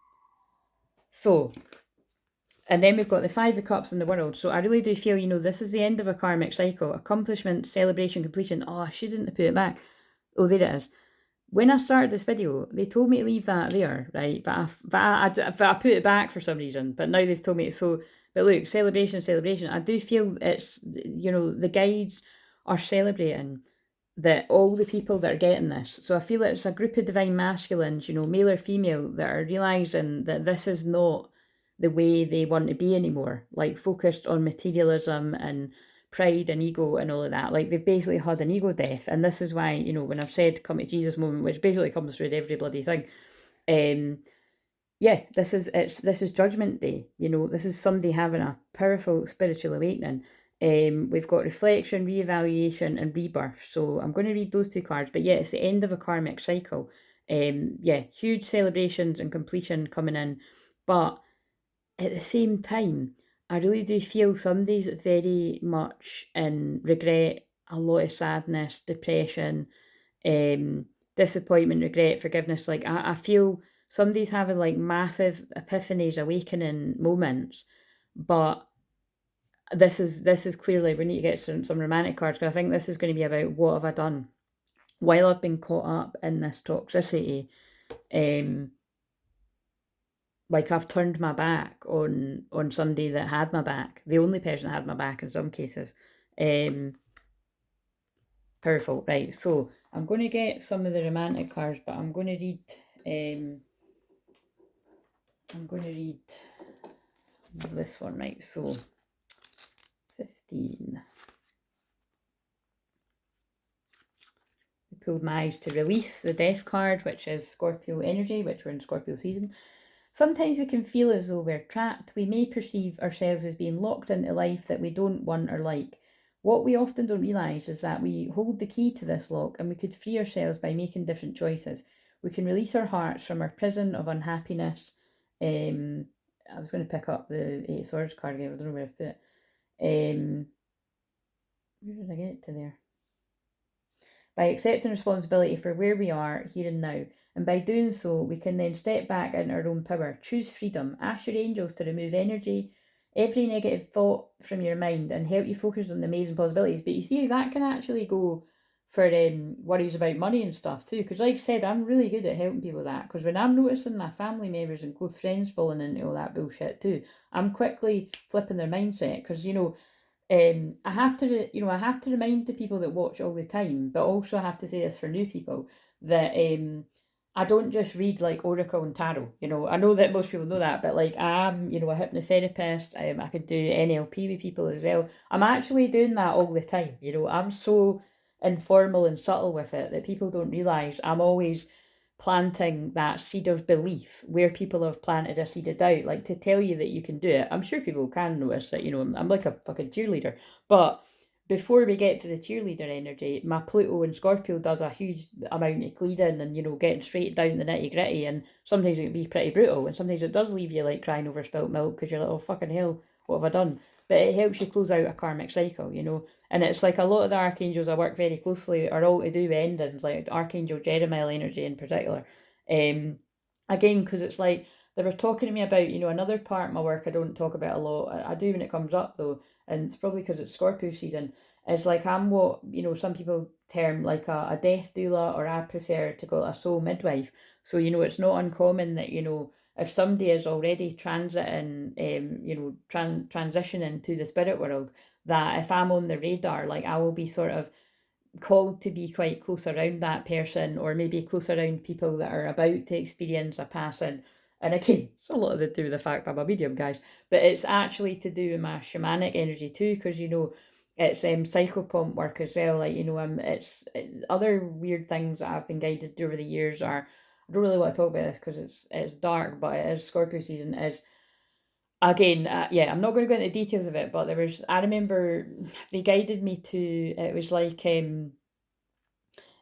then we've got the Five of Cups in the World. So I really do feel, this is the end of a karmic cycle. Accomplishment, celebration, completion. Oh, I shouldn't have put it back. Oh, there it is. When I started this video, they told me to leave that there, right? But I put it back for some reason. But now they've told me so. But look, celebration. I do feel it's, the guides are celebrating that all the people that are getting this. So I feel it's a group of divine masculines, male or female, that are realizing that this is not the way they want to be anymore, like focused on materialism and pride and ego and all of that. Like they've basically had an ego death. And this is why, when I've said come to Jesus moment, which basically comes through every bloody thing, this is judgment day. This is somebody having a powerful spiritual awakening. We've got reflection, reevaluation, and rebirth. So I'm going to read those two cards. But it's the end of a karmic cycle. Huge celebrations and completion coming in. But at the same time, I really do feel somebody's very much in regret, a lot of sadness, depression, disappointment, regret, forgiveness. Like I feel somebody's having like massive epiphanies, awakening moments, but this is clearly, we need to get some romantic cards, because I think this is going to be about what have I done while I've been caught up in this toxicity. Like I've turned my back on somebody that had my back, the only person that had my back in some cases. Powerful, right? So I'm going to get some of the romantic cards, but I'm going to read this one, right? So 15. I pulled my eyes to release the Death card, which is Scorpio energy, which we're in Scorpio season. Sometimes we can feel as though we're trapped. We may perceive ourselves as being locked into life that we don't want or like. What we often don't realise is that we hold the key to this lock, and we could free ourselves by making different choices. We can release our hearts from our prison of unhappiness. I was going to pick up the Eight of Swords card again. I don't know where I've put it. Where did I get to there? By accepting responsibility for where we are here and now. And by doing so, we can then step back into our own power. Choose freedom. Ask your angels to remove every negative thought from your mind, and help you focus on the amazing possibilities. But you see, that can actually go for worries about money and stuff too. Because like I said, I'm really good at helping people with that. Because when I'm noticing my family members and close friends falling into all that bullshit too, I'm quickly flipping their mindset. Because, I have to remind the people that watch all the time, but also I have to say this for new people, that I don't just read like Oracle and Tarot. I know that most people know that, but like I'm, a hypnotherapist. I could do NLP with people as well. I'm actually doing that all the time. I'm so informal and subtle with it that people don't realise I'm always planting that seed of belief where people have planted a seed of doubt, like to tell you that you can do it. I'm sure people can notice that, I'm like a fucking cheerleader. But before we get to the cheerleader energy, my Pluto and Scorpio does a huge amount of cleaning and, getting straight down the nitty gritty. And sometimes it can be pretty brutal. And sometimes it does leave you like crying over spilt milk, because you're like, oh, fucking hell, what have I done? But it helps you close out a karmic cycle, you know. And it's like a lot of the archangels I work very closely are all to do with endings, like Archangel Jeremiah energy in particular. Again, because it's like they were talking to me about, you know, another part of my work I don't talk about a lot. I do when it comes up though, and it's probably because it's Scorpio season. It's like I'm what, you know, some people term like a death doula, or I prefer to call it a soul midwife. So, you know, it's not uncommon that, you know, if somebody is already transiting, you know, transitioning to the spirit world, that if I'm on the radar, like I will be sort of called to be quite close around that person, or maybe close around people that are about to experience a passing. And again, it's a lot to do with the fact I'm a medium, guys, but it's actually to do with my shamanic energy too, because you know, it's psychopomp work as well. Like, you know, it's other weird things that I've been guided over the years are. I don't really want to talk about this because it's dark, but it is Scorpio season. Is again, yeah, I'm not going to go into details of it, but there was. I remember they guided me to. It was like it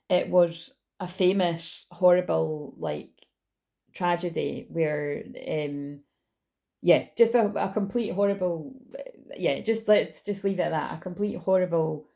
was a famous horrible like tragedy where yeah, just a complete horrible, yeah, just let's just leave it at that, a complete horrible,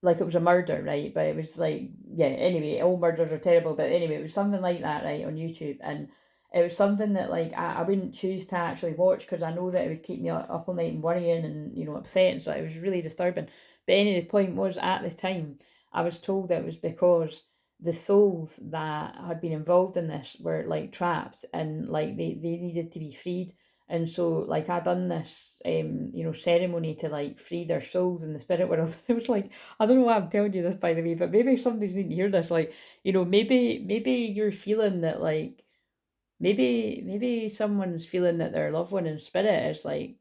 like it was a murder, right? But it was like, yeah, anyway, all murders are terrible, but anyway, it was something like that, right, on YouTube. And it was something that like I wouldn't choose to actually watch because I know that it would keep me up all night and worrying and, you know, upset, and so it was really disturbing. But anyway, the point was, at the time I was told that it was because the souls that had been involved in this were like trapped, and like they needed to be freed. And so like I done this you know, ceremony to like free their souls in the spirit world. It was like, I don't know why I'm telling you this, by the way, but maybe somebody's need to hear this. Like, you know, maybe you're feeling that like maybe someone's feeling that their loved one in spirit is like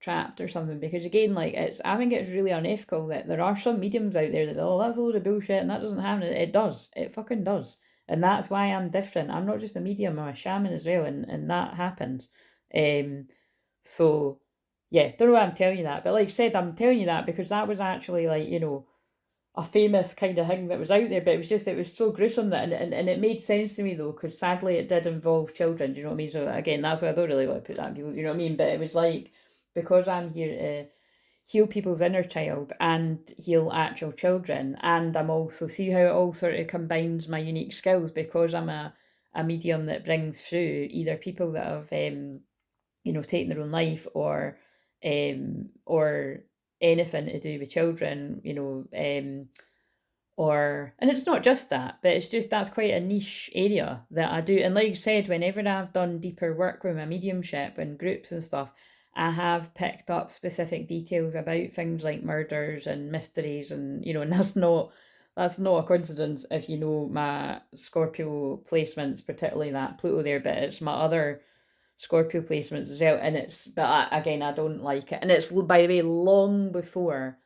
trapped or something. Because again, like I think it's really unethical that there are some mediums out there that, oh, that's a load of bullshit and that doesn't happen. It does. It fucking does. And that's why I'm different. I'm not just a medium, I'm a shaman as well, and that happens. Um so yeah, don't know why I'm telling you that. But like I said, I'm telling you that because that was actually like, you know, a famous kind of thing that was out there, but it was so gruesome that, and it made sense to me though, because sadly it did involve children, do you know what I mean? So again, that's why I don't really want to put that on people, do you know what I mean? But it was like, because I'm here to heal people's inner child and heal actual children, and I'm also, see how it all sort of combines my unique skills, because I'm a medium that brings through either people that have you know, taken their own life, or anything to do with children, you know, or, and it's not just that, but it's just that's quite a niche area that I do. And like I said, whenever I've done deeper work with my mediumship and groups and stuff, I have picked up specific details about things like murders and mysteries, and you know, and that's not a coincidence if you know my Scorpio placements, particularly that Pluto there, but it's my other Scorpio placements as well. And it's, but again, I don't like it. And it's, by the way, long before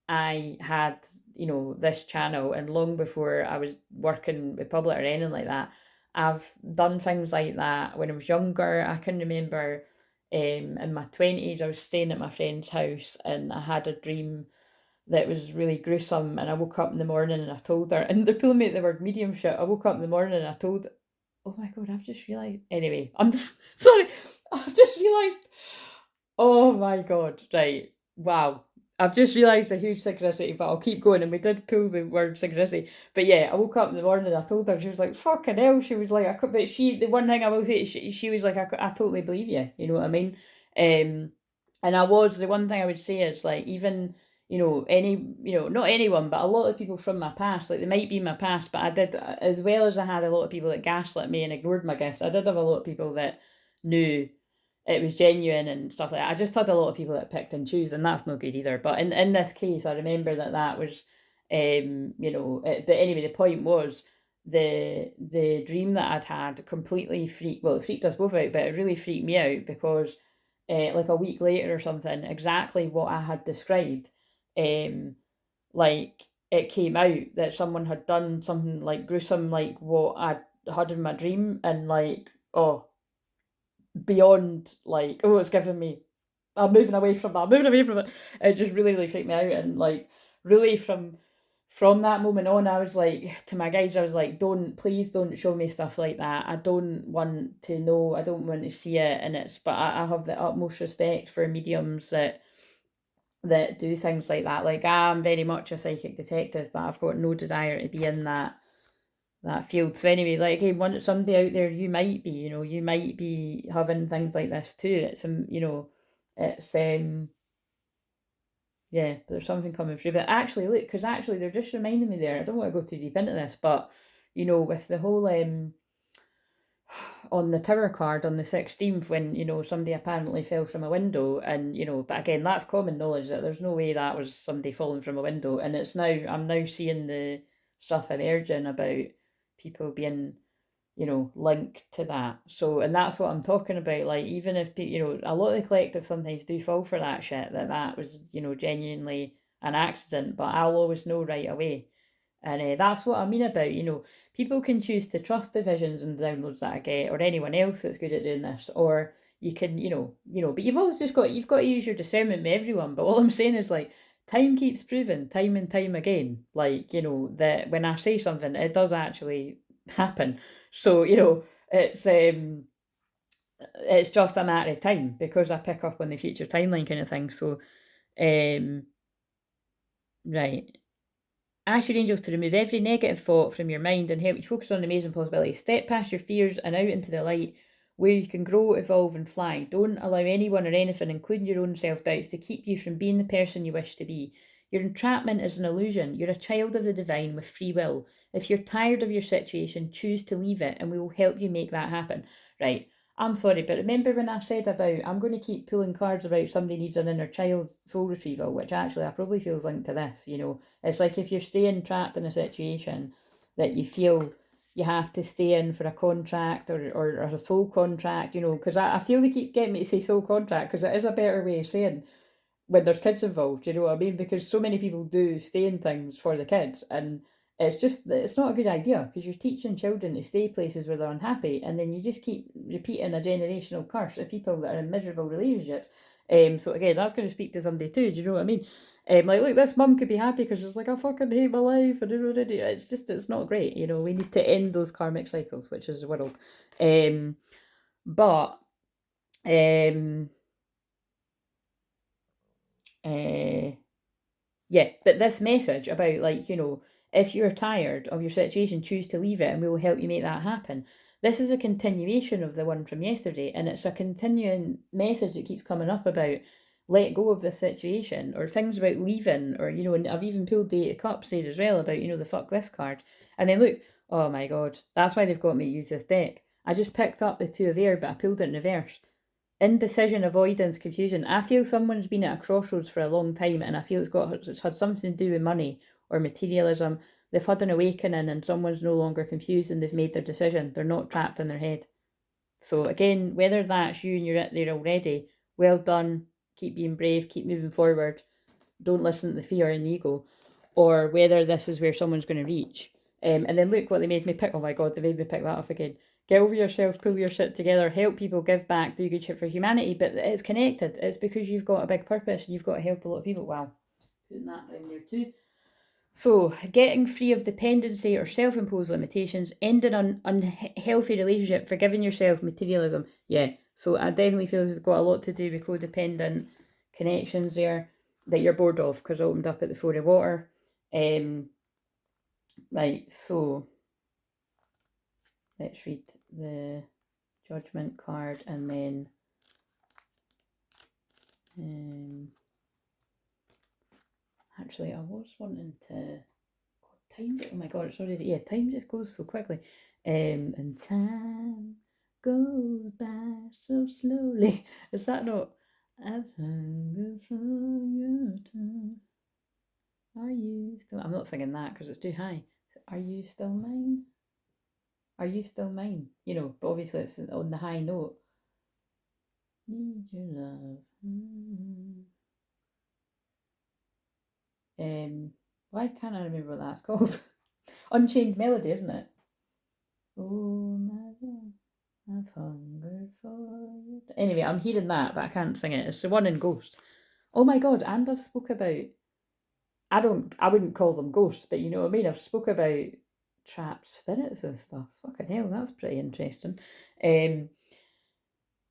I had, you know, this channel, and long before I was working with public or anything like that. I've done things like that when I was younger. I can remember in my 20s, I was staying at my friend's house and I had a dream that was really gruesome. And I woke up in the morning and I told her, and they're pulling me at the word mediumship. I woke up in the morning and I told, oh my God, I've just realised. Anyway, I'm just, sorry, I've just realised. Oh my God, right. Wow. I've just realised a huge synchronicity, but I'll keep going. And we did pull the word synchronicity. But yeah, I woke up in the morning and I told her, she was like, fucking hell. She was like, I could, but she, the one thing I will say, she was like, I totally believe you. You know what I mean? And I was, the one thing I would say is like, even, you know, you know, not anyone, but a lot of people from my past, like they might be in my past, but I did, as well as I had a lot of people that gaslit me and ignored my gift, I did have a lot of people that knew it was genuine and stuff like that. I just had a lot of people that picked and choose, and that's no good either. But in this case, I remember that was, you know, but anyway, the point was the dream that I'd had completely freaked, well, it freaked us both out, but it really freaked me out because, like a week later or something, exactly what I had described, um, like it came out that someone had done something like gruesome, like what I had in my dream, and like, oh, beyond like, oh, it's giving me, I'm moving away from that, I'm moving away from it. It just really, really freaked me out. And like, really from that moment on, I was like, to my guides, I was like, please don't show me stuff like that. I don't want to know, I don't want to see it. And but I have the utmost respect for mediums that do things like that. Like, I'm very much a psychic detective, but I've got no desire to be in that field. So anyway, like, hey, one somebody out there, you might be, you might be having things like this too. It's it's yeah, there's something coming through. But actually, look, because actually they're just reminding me there. I don't want to go too deep into this, but with the whole on the tower card on the 16th, when somebody apparently fell from a window, and but again, that's common knowledge that there's no way that was somebody falling from a window. And I'm now seeing the stuff emerging about people being linked to that. So, and that's what I'm talking about. Like, even if a lot of the collective sometimes do fall for that shit, that was genuinely an accident, but I'll always know right away. And that's what I mean about, people can choose to trust the visions and downloads that I get, or anyone else that's good at doing this, or you can, but you've always you've got to use your discernment with everyone. But all I'm saying is, like, time keeps proving, time and time again, like, that when I say something, it does actually happen. So, it's just a matter of time, because I pick up on the future timeline kind of thing. So, right. Ask your angels to remove every negative thought from your mind and help you focus on amazing possibilities. Step past your fears and out into the light where you can grow, evolve, and fly. Don't allow anyone or anything, including your own self-doubts, to keep you from being the person you wish to be. Your entrapment is an illusion. You're a child of the divine with free will. If you're tired of your situation, choose to leave it, and we will help you make that happen. Right. I'm sorry, but remember when I said about I'm going to keep pulling cards about somebody needs an inner child soul retrieval, which actually I probably feels linked to this, It's like if you're staying trapped in a situation that you feel you have to stay in for a contract or a soul contract, because I feel they keep getting me to say soul contract, because it is a better way of saying when there's kids involved, you know what I mean? Because so many people do stay in things for the kids, and it's not a good idea, because you're teaching children to stay places where they're unhappy, and then you just keep repeating a generational curse of people that are in miserable relationships. So again, that's going to speak to somebody too. Do you know what I mean? Like, look, this mum could be happy because it's like, I fucking hate my life, and it's not great. We need to end those karmic cycles, which is the world. But yeah, but this message about, like, if you're tired of your situation, choose to leave it, and we will help you make that happen. This is a continuation of the one from yesterday, and it's a continuing message that keeps coming up about let go of this situation, or things about leaving, or, and I've even pulled the Eight of Cups there as well about, the fuck this card. And then look, oh my god, that's why they've got me to use this deck. I just picked up the Two of Air, but I pulled it in reverse. Indecision, avoidance, confusion. I feel someone's been at a crossroads for a long time, and I feel it's had something to do with money or materialism. They've had an awakening, and someone's no longer confused, and they've made their decision. They're not trapped in their head. So again, whether that's you and you're at there already, well done. Keep being brave. Keep moving forward. Don't listen to the fear and the ego. Or whether this is where someone's going to reach. And then look what they made me pick. Oh my god, they made me pick that up again. Get over yourself, pull your shit together, help people, give back, do good shit for humanity. But it's connected. It's because you've got a big purpose and you've got to help a lot of people. Wow. Putting that down there too. So, getting free of dependency or self-imposed limitations, ending an unhealthy relationship, forgiving yourself, materialism. Yeah, so I definitely feel it's got a lot to do with codependent connections there that you're bored of, because I opened up at the Four of Water. Right, so let's read the Judgment card, and then actually I was wanting to time. Oh my god, it's already, yeah, time just goes so quickly. And time goes by so slowly. Is that not I've hung before your turn? Are you still, I'm not singing that because it's too high. Are you still mine? Are you still mine? But obviously it's on the high note. Need your love. Why can't I remember what that's called? Unchained Melody, isn't it? Oh my god, I've hungered for you. Anyway, I'm hearing that, but I can't sing it. It's the one in Ghost. Oh my god, and I've spoke about I wouldn't call them ghosts, but you know what I mean? I've spoke about trapped spirits and stuff. Fucking hell, that's pretty interesting. Um,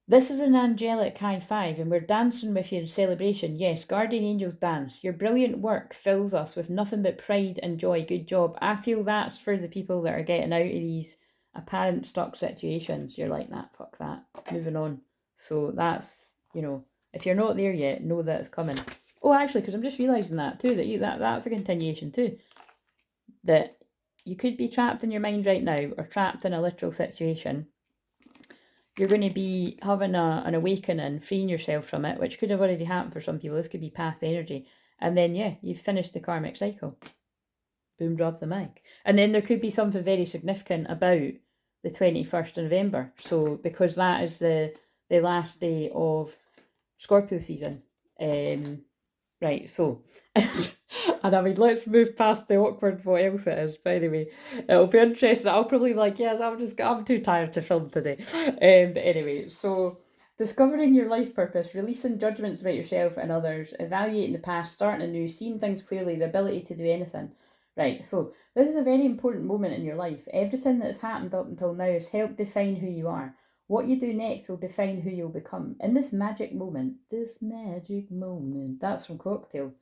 this is an angelic high five, and we're dancing with you in celebration. Yes, guardian angels dance. Your brilliant work fills us with nothing but pride and joy. Good job. I feel that's for the people that are getting out of these apparent stuck situations. You're like, nah, fuck that. Moving on. So that's, you know, if you're not there yet, know that it's coming. Oh, actually, because I'm just realising that too, that's a continuation too. That you could be trapped in your mind right now, or trapped in a literal situation. You're going to be having an awakening, freeing yourself from it, which could have already happened for some people. This could be past energy. And then, yeah, you've finished the karmic cycle. Boom, drop the mic. And then there could be something very significant about the 21st of November. So, because that is the last day of Scorpio season. Right, so, and I mean, let's move past the awkward what else it is, but anyway, it'll be interesting. I'll probably be like, yes, I'm too tired to film today. But anyway, so, discovering your life purpose, releasing judgments about yourself and others, evaluating the past, starting anew, seeing things clearly, the ability to do anything. Right, so, this is a very important moment in your life. Everything that has happened up until now has helped define who you are. What you do next will define who you'll become. In this magic moment, that's from Cocktail.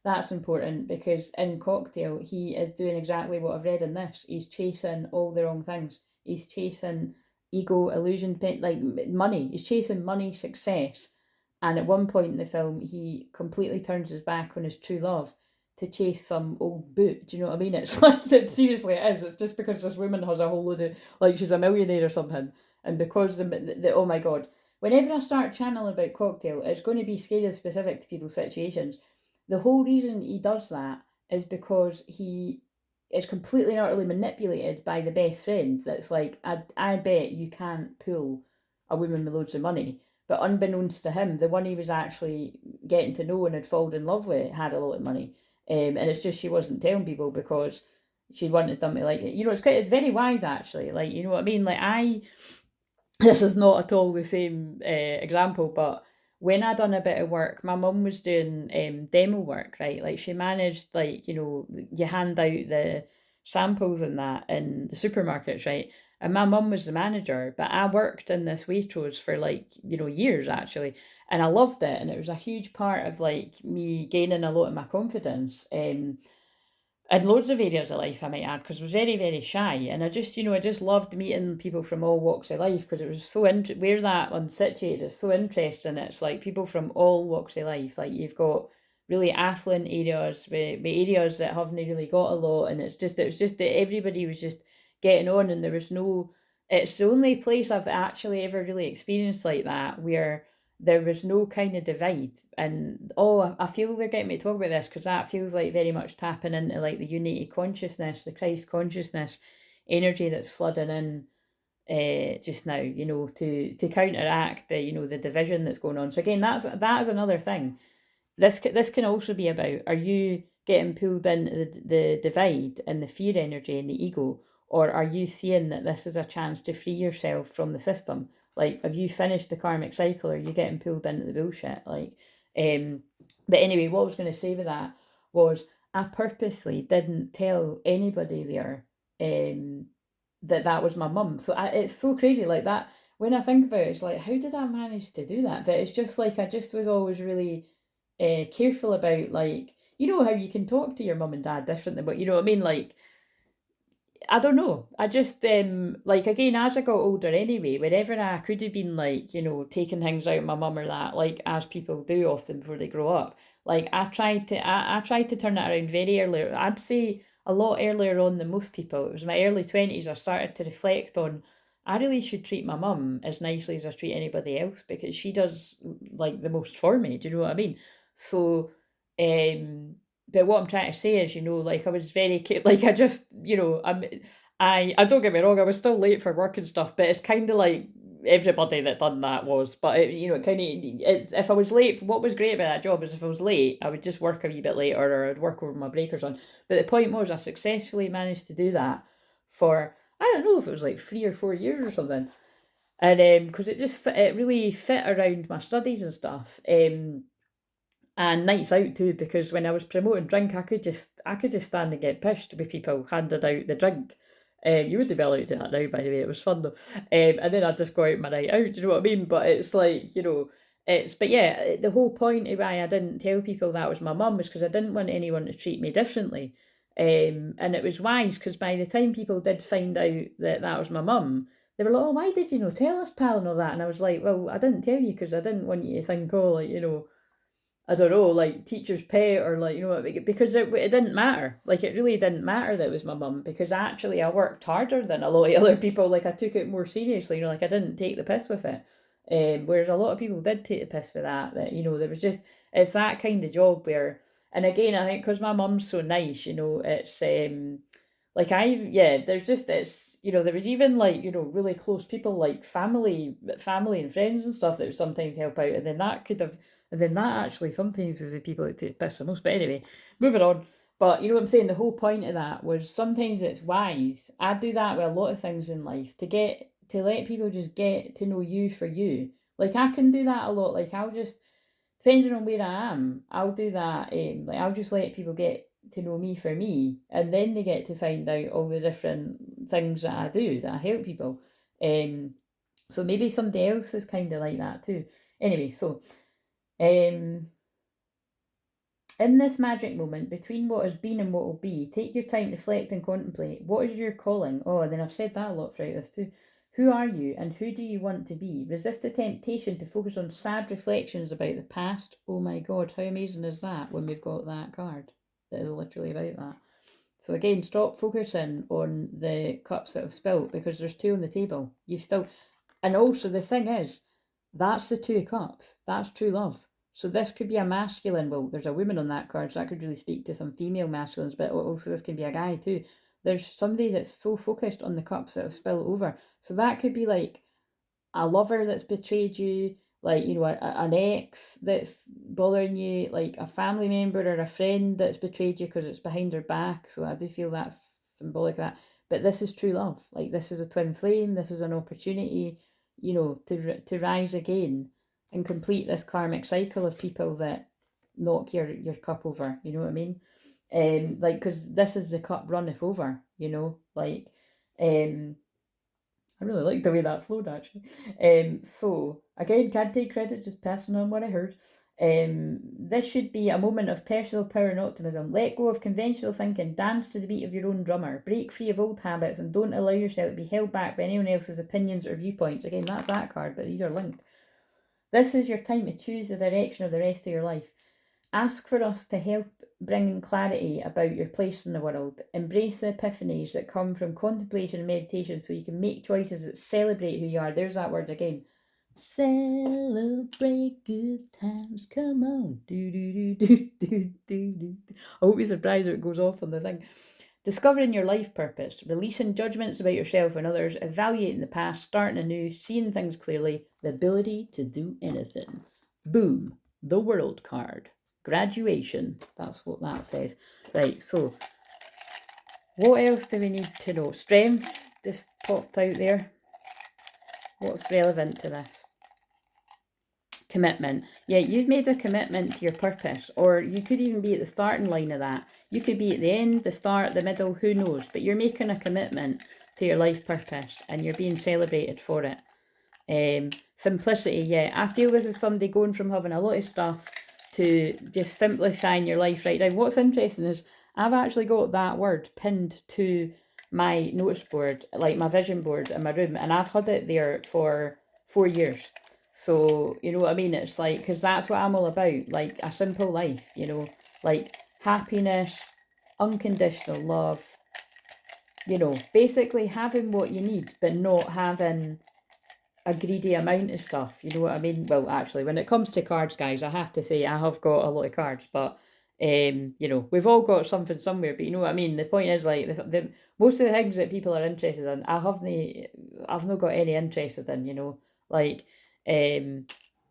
That's important because in Cocktail, he is doing exactly what I've read in this. He's chasing all the wrong things. He's chasing ego, illusion, like money. He's chasing money, success. And at one point in the film, he completely turns his back on his true love to chase some old boot. Do you know what I mean? It's like that. Seriously, it is. It's just because this woman has a whole load of, like, she's a millionaire or something, and because the oh my god, whenever I start channeling about Cocktail, it's going to be scary specific to people's situations. The whole reason he does that is because he is completely and utterly manipulated by the best friend. That's like, I bet you can't pull a woman with loads of money. But unbeknownst to him, the one he was actually getting to know and had fallen in love with had a lot of money. And it's just she wasn't telling people because she wanted them to like it. You know, it's very wise actually. Like, you know what I mean? Like this is not at all the same example, but when I done a bit of work, my mum was doing demo work, right? Like she managed, like, you know, you hand out the samples and that in the supermarkets, right? And my mum was the manager, but I worked in this Waitrose for like, you know, years actually. And I loved it. And it was a huge part of like me gaining a lot of my confidence. In loads of areas of life, I might add, because I was very, very shy, and I just, you know, I just loved meeting people from all walks of life because it was so where that unsituated is so interesting. It's like people from all walks of life. Like you've got really affluent areas with areas that haven't really got a lot, and it was just that everybody was just getting on, and there was no. It's the only place I've actually ever really experienced like that where there was no kind of divide. And oh, I feel they're getting me to talk about this because that feels like very much tapping into like the unity consciousness, the Christ consciousness energy that's flooding in just now, you know, to counteract the, you know, the division that's going on. So again, that is another thing. This can also be about, are you getting pulled into the divide and the fear energy and the ego, or are you seeing that this is a chance to free yourself from the system? Like, have you finished the karmic cycle, or are you getting pulled into the bullshit? Like, um, but anyway, what I was going to say with that was I purposely didn't tell anybody there that was my mum. So it's so crazy like that. When I think about it, it's like, how did I manage to do that? But it's just like I just was always really careful about, like, you know how you can talk to your mum and dad differently, but you know what I mean, like, I don't know. I just like, again, as I got older anyway, whenever I could have been like, you know, taking things out of my mum or that, like as people do often before they grow up, like I tried to turn it around very early. I'd say a lot earlier on than most people. It was my early 20s I started to reflect on, I really should treat my mum as nicely as I treat anybody else because she does like the most for me. Do you know what I mean? So but what I'm trying to say is, you know, like I was very like I just, you know, I don't get me wrong, I was still late for work and stuff, but it's kind of like everybody that done that was. But it, you know, it kind of, it's, if I was late, what was great about that job is if I was late, I would just work a wee bit later or I'd work over my breakers on. But the point was, I successfully managed to do that for, I don't know if it was like 3 or 4 years or something, and because it really fit around my studies and stuff. And nights out too, because when I was promoting drink, I could just stand and get pissed with people handing out the drink. You wouldn't be allowed to do that now, by the way. It was fun though. And then I'd just go out my night out. Do you know what I mean? But it's like, but yeah, the whole point of why I didn't tell people that was my mum was because I didn't want anyone to treat me differently. And it was wise because by the time people did find out that that was my mum, they were like, "Oh, why did you not tell us, pal?" and all that. And I was like, "Well, I didn't tell you because I didn't want you to think, oh, like, I don't know, like teacher's pet or like, because it didn't matter. Like, it really didn't matter that it was my mum because actually I worked harder than a lot of other people. Like, I took it more seriously, like I didn't take the piss with it. Whereas a lot of people did take the piss with that, there was just, it's that kind of job where, and again, I think because my mum's so nice, it's, like there's just, there was even like, really close people like family and friends and stuff that would sometimes help out. And then that actually sometimes was the people that take the piss the most. But anyway, moving on. But you know what I'm saying? The whole point of that was sometimes it's wise. I do that with a lot of things in life to let people just get to know you for you. Like I can do that a lot. Like I'll just, depending on where I am, I'll do that. Like I'll just let people get to know me for me, and then they get to find out all the different things that I do, that I help people. So maybe somebody else is kind of like that too. Anyway, so in this magic moment between what has been and what will be, take your time to reflect and contemplate. What is your calling? Oh, and then I've said that a lot throughout this too. Who are you and who do you want to be? Resist the temptation to focus on sad reflections about the past. Oh my god, how amazing is that when we've got that card that is literally about that. So again, stop focusing on the cups that have spilt because there's two on the table. You've still, and also the thing is, that's the two of cups. That's true love. So this could be a masculine. Well, there's a woman on that card, so that could really speak to some female masculines, but also this can be a guy too. There's somebody that's so focused on the cups that have spilled over. So that could be like a lover that's betrayed you, like, an ex that's bothering you, like a family member or a friend that's betrayed you because it's behind her back. So I do feel that's symbolic of that. But this is true love. Like, this is a twin flame. This is an opportunity, to rise again and complete this karmic cycle of people that knock your cup over. You know what I mean? Like, because this is the cup runneth over. Like, I really like the way that flowed actually. So again, can't take credit, just passing on what I heard. This should be a moment of personal power and optimism. Let go of conventional thinking, dance to the beat of your own drummer, break free of old habits, and don't allow yourself to be held back by anyone else's opinions or viewpoints. Again, that's that card, but these are linked. This is your time to choose the direction of the rest of your life. Ask for us to help bring clarity about your place in the world. Embrace the epiphanies that come from contemplation and meditation so you can make choices that celebrate who you are. There's that word again. Celebrate good times. Come on. Do, do, do, do, do, do, do. I hope you're surprised when it goes off on the thing. Discovering your life purpose, releasing judgments about yourself and others, evaluating the past, starting anew, seeing things clearly, the ability to do anything. Boom. The World card. Graduation. That's what that says. Right, so what else do we need to know? Strength just popped out there. What's relevant to this? Commitment. Yeah, you've made a commitment to your purpose, or you could even be at the starting line of that. You could be at the end, the start, the middle, who knows? But you're making a commitment to your life purpose and you're being celebrated for it. Simplicity, yeah. I feel this is somebody going from having a lot of stuff to just simplifying your life right now. What's interesting is I've actually got that word pinned to my notice board, like my vision board in my room, and I've had it there for 4 years. So, you know what I mean? It's like, because that's what I'm all about, like a simple life, like happiness, unconditional love, basically having what you need, but not having a greedy amount of stuff. You know what I mean? Well, actually, when it comes to cards, guys, I have to say I have got a lot of cards, but we've all got something somewhere. But you know what I mean? The point is, like, the most of the things that people are interested in, I've not got any interested in. Like,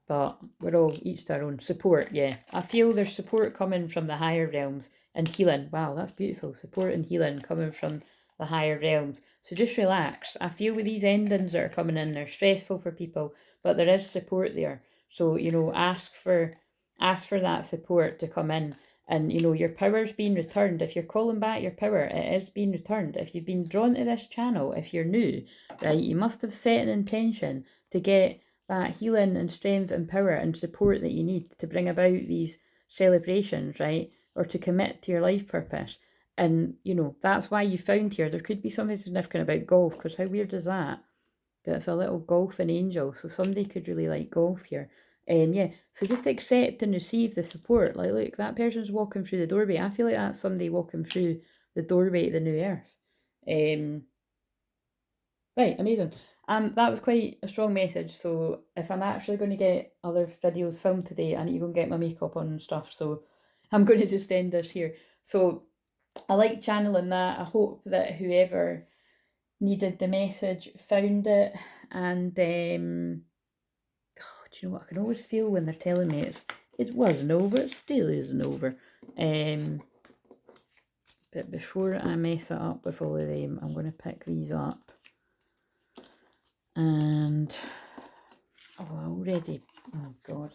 but we're all each to our own. Support, yeah. I feel there's support coming from the higher realms and healing. Wow, that's beautiful. Support and healing coming from the higher realms. So just relax. I feel with these endings that are coming in, they're stressful for people, but there is support there. So, ask for Ask for that support to come in. And, you know, your power's being returned. If you're calling back your power, it is being returned. If you've been drawn to this channel, if you're new, right, you must have set an intention to get that healing and strength and power and support that you need to bring about these celebrations, right, or to commit to your life purpose. And, you know, that's why you found here. There could be something significant about golf, because how weird is that? That's a little golfing angel. So somebody could really like golf here. Yeah, so just accept and receive the support. Like, look, that person's walking through the doorway. I feel like that's somebody walking through the doorway to the new earth. Right, amazing. That was quite a strong message. So if I'm actually going to get other videos filmed today, I need to go and get my makeup on and stuff. So I'm going to just end this here. So I like channeling that. I hope that whoever needed the message found it. And do you know what? I can always feel when they're telling me it wasn't over, it still isn't over. But before I mess it up with all of them, I'm going to pick these up. And already, oh god,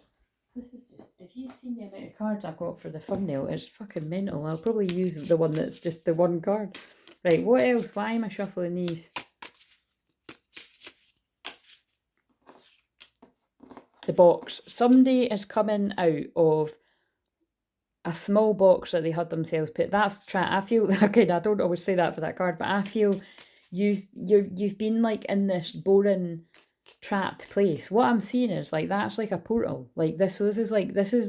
this is just, if you've seen the amount of cards I've got for the thumbnail, it's fucking mental. I'll probably use the one that's just the one card. Right, what else? Why am I shuffling these? The box. Somebody is coming out of a small box that they had themselves put. That's the trap. I feel, again, I don't always say that for that card, but I feel you've been like in this boring trapped place. What I'm seeing is like that's like a portal. Like this, so this is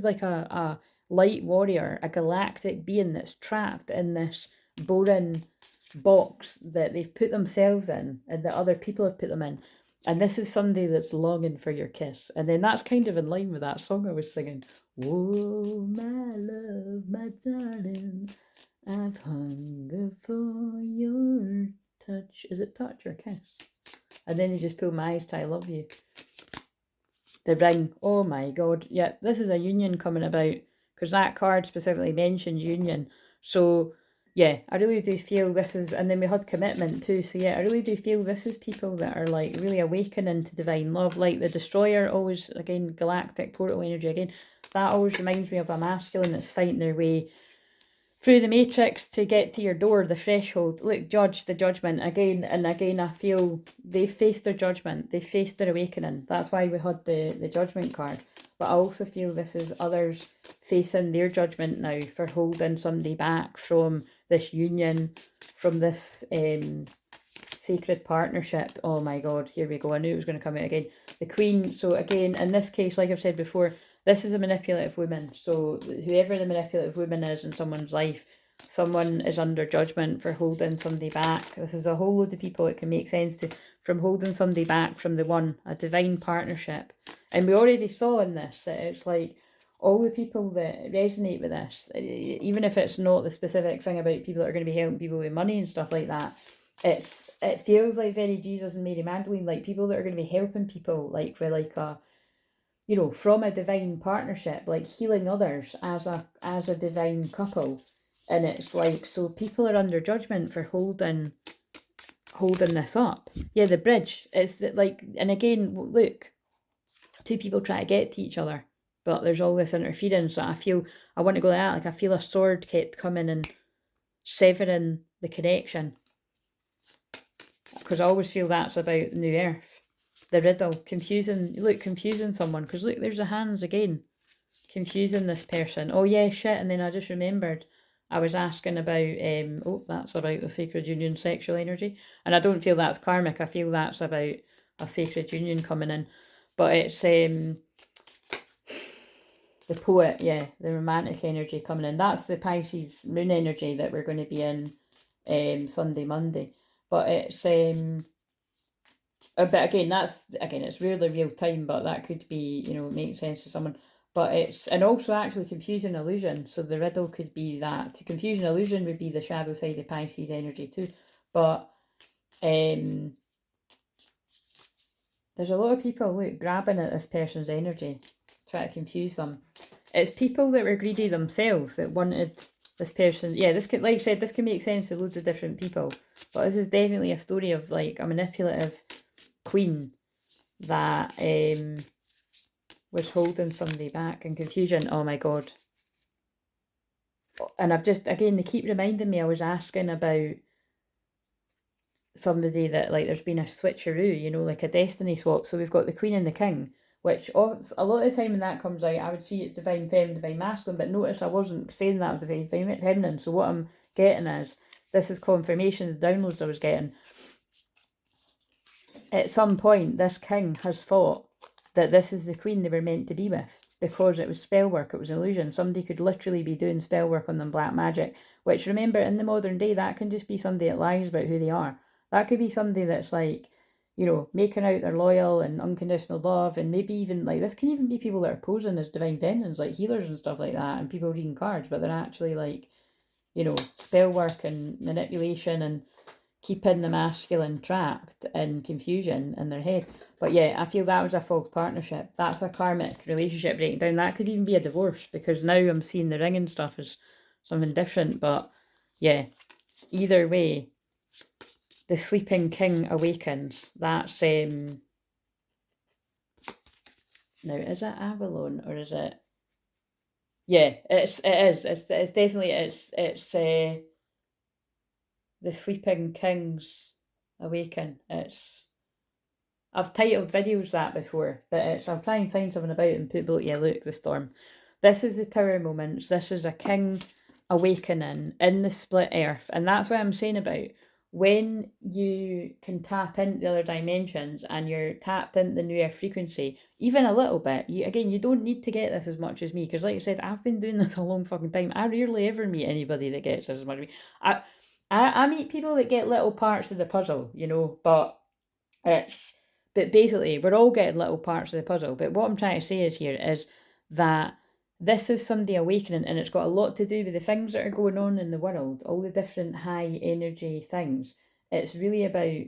like a light warrior, a galactic being that's trapped in this boring box that they've put themselves in and that other people have put them in. And this is somebody that's longing for your kiss. And then that's kind of in line with that song I was singing. Whoa, my love, my darling, I've hunger for your touch. Is it touch or kiss? And then you just pull my eyes to I love you. The ring. Oh my god. Yeah, this is a union coming about. Because that card specifically mentions union. So yeah, I really do feel this is, and then we had commitment too, so yeah, I really do feel this is people that are like really awakening to divine love, like the Destroyer, always, again, galactic portal energy, again, that always reminds me of a masculine that's fighting their way through the matrix to get to your door, the threshold. Look, judge, the judgment, again and again. I feel they've faced their judgment, they've faced their awakening. That's why we had the judgment card. But I also feel this is others facing their judgment now for holding somebody back from this union, from this sacred partnership. Oh my god, here we go. I knew it was going to come out again. The Queen. So again, in this case, like I've said before, this is a manipulative woman. So whoever the manipulative woman is in someone's life, someone is under judgment for holding somebody back. This is a whole load of people it can make sense to, from holding somebody back from the one, a divine partnership. And we already saw in this that it's like all the people that resonate with this, even if it's not the specific thing about people that are going to be helping people with money and stuff like that, it feels like very Jesus and Mary Magdalene, like people that are going to be helping people like with like a, you know, from a divine partnership, like healing others as a divine couple. And it's like, so people are under judgment for holding this up. Yeah, the bridge is that, like, and again, look, two people try to get to each other, but there's all this interference. So I want to go like that. Like I feel a sword kept coming and severing the connection, because I always feel that's about New Earth. The riddle, confusing someone, because look, there's the hands again, confusing this person. Oh yeah, shit, and then I just remembered I was asking about, that's about the sacred union sexual energy, and I don't feel that's karmic, I feel that's about a sacred union coming in, but it's the poet, yeah, the romantic energy coming in. That's the Pisces moon energy that we're going to be in Sunday, Monday, but it's but again, it's rarely real time, but that could be, you know, make sense to someone. But it's, and also actually confusion illusion. So the riddle could be that. Confusion illusion would be the shadow side of Pisces energy too. But there's a lot of people, look, grabbing at this person's energy, try to confuse them. It's people that were greedy themselves that wanted this person. Yeah, this could, like I said, this can make sense to loads of different people. But this is definitely a story of like a manipulative queen that was holding somebody back in confusion. Oh my God. And I've just, again, they keep reminding me I was asking about somebody that, like, there's been a switcheroo, you know, like a destiny swap. So we've got the Queen and the King, which a lot of the time when that comes out, I would see it's divine feminine, divine masculine, but notice I wasn't saying that was divine feminine. So what I'm getting is, this is confirmation of the downloads I was getting. At some point, this king has thought that this is the queen they were meant to be with, because it was spell work, it was an illusion. Somebody could literally be doing spell work on them, black magic, which, remember, in the modern day, that can just be somebody that lies about who they are. That could be somebody that's like, you know, making out they're loyal and unconditional love, and maybe even, like, this can even be people that are posing as divine feminines, like healers and stuff like that, and people reading cards, but they're actually, like, you know, spell work and manipulation and keeping the masculine trapped in confusion in their head. But yeah, I feel that was a false partnership. That's a karmic relationship breaking down. That could even be a divorce, because now I'm seeing the ring and stuff as something different. But yeah, either way, the sleeping king awakens. That's now, is it Avalon or is it? Yeah, it is. It's definitely it's the sleeping kings awaken. I've titled videos that before, but I'll try and find something about it and put below. Yeah, look, the storm. This is the tower moments. This is a king awakening in the split earth, and that's what I'm saying about when you can tap into the other dimensions and you're tapped into the new earth frequency, even a little bit. You don't need to get this as much as me, because like I said, I've been doing this a long fucking time. I rarely ever meet anybody that gets this as much as me. I meet people that get little parts of the puzzle, you know, but basically we're all getting little parts of the puzzle. But what I'm trying to say is that this is somebody awakening, and it's got a lot to do with the things that are going on in the world, all the different high energy things. It's really about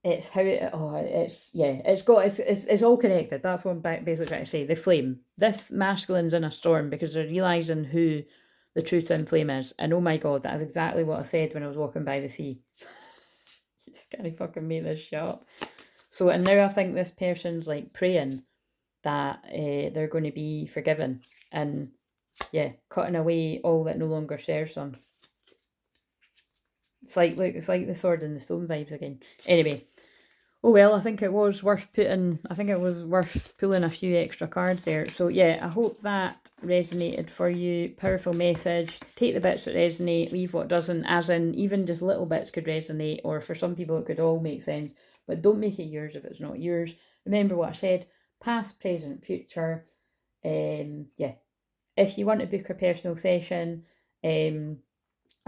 it's how it's all connected. That's what I'm basically trying to say. The flame. This masculine's in a storm because they're realising who the true twin flame is. And oh my God, that is exactly what I said when I was walking by the sea. You just can't fucking make this shit up. So, and now I think this person's like praying that they're going to be forgiven, and yeah, cutting away all that no longer serves them. It's like the sword and the stone vibes again. Anyway, oh well, I think it was worth pulling a few extra cards there. So yeah, I hope that resonated for you. Powerful message. Take the bits that resonate, leave what doesn't, as in even just little bits could resonate, or for some people it could all make sense, but don't make it yours if it's not yours. Remember what I said, past, present, future. Yeah. If you want to book a personal session, I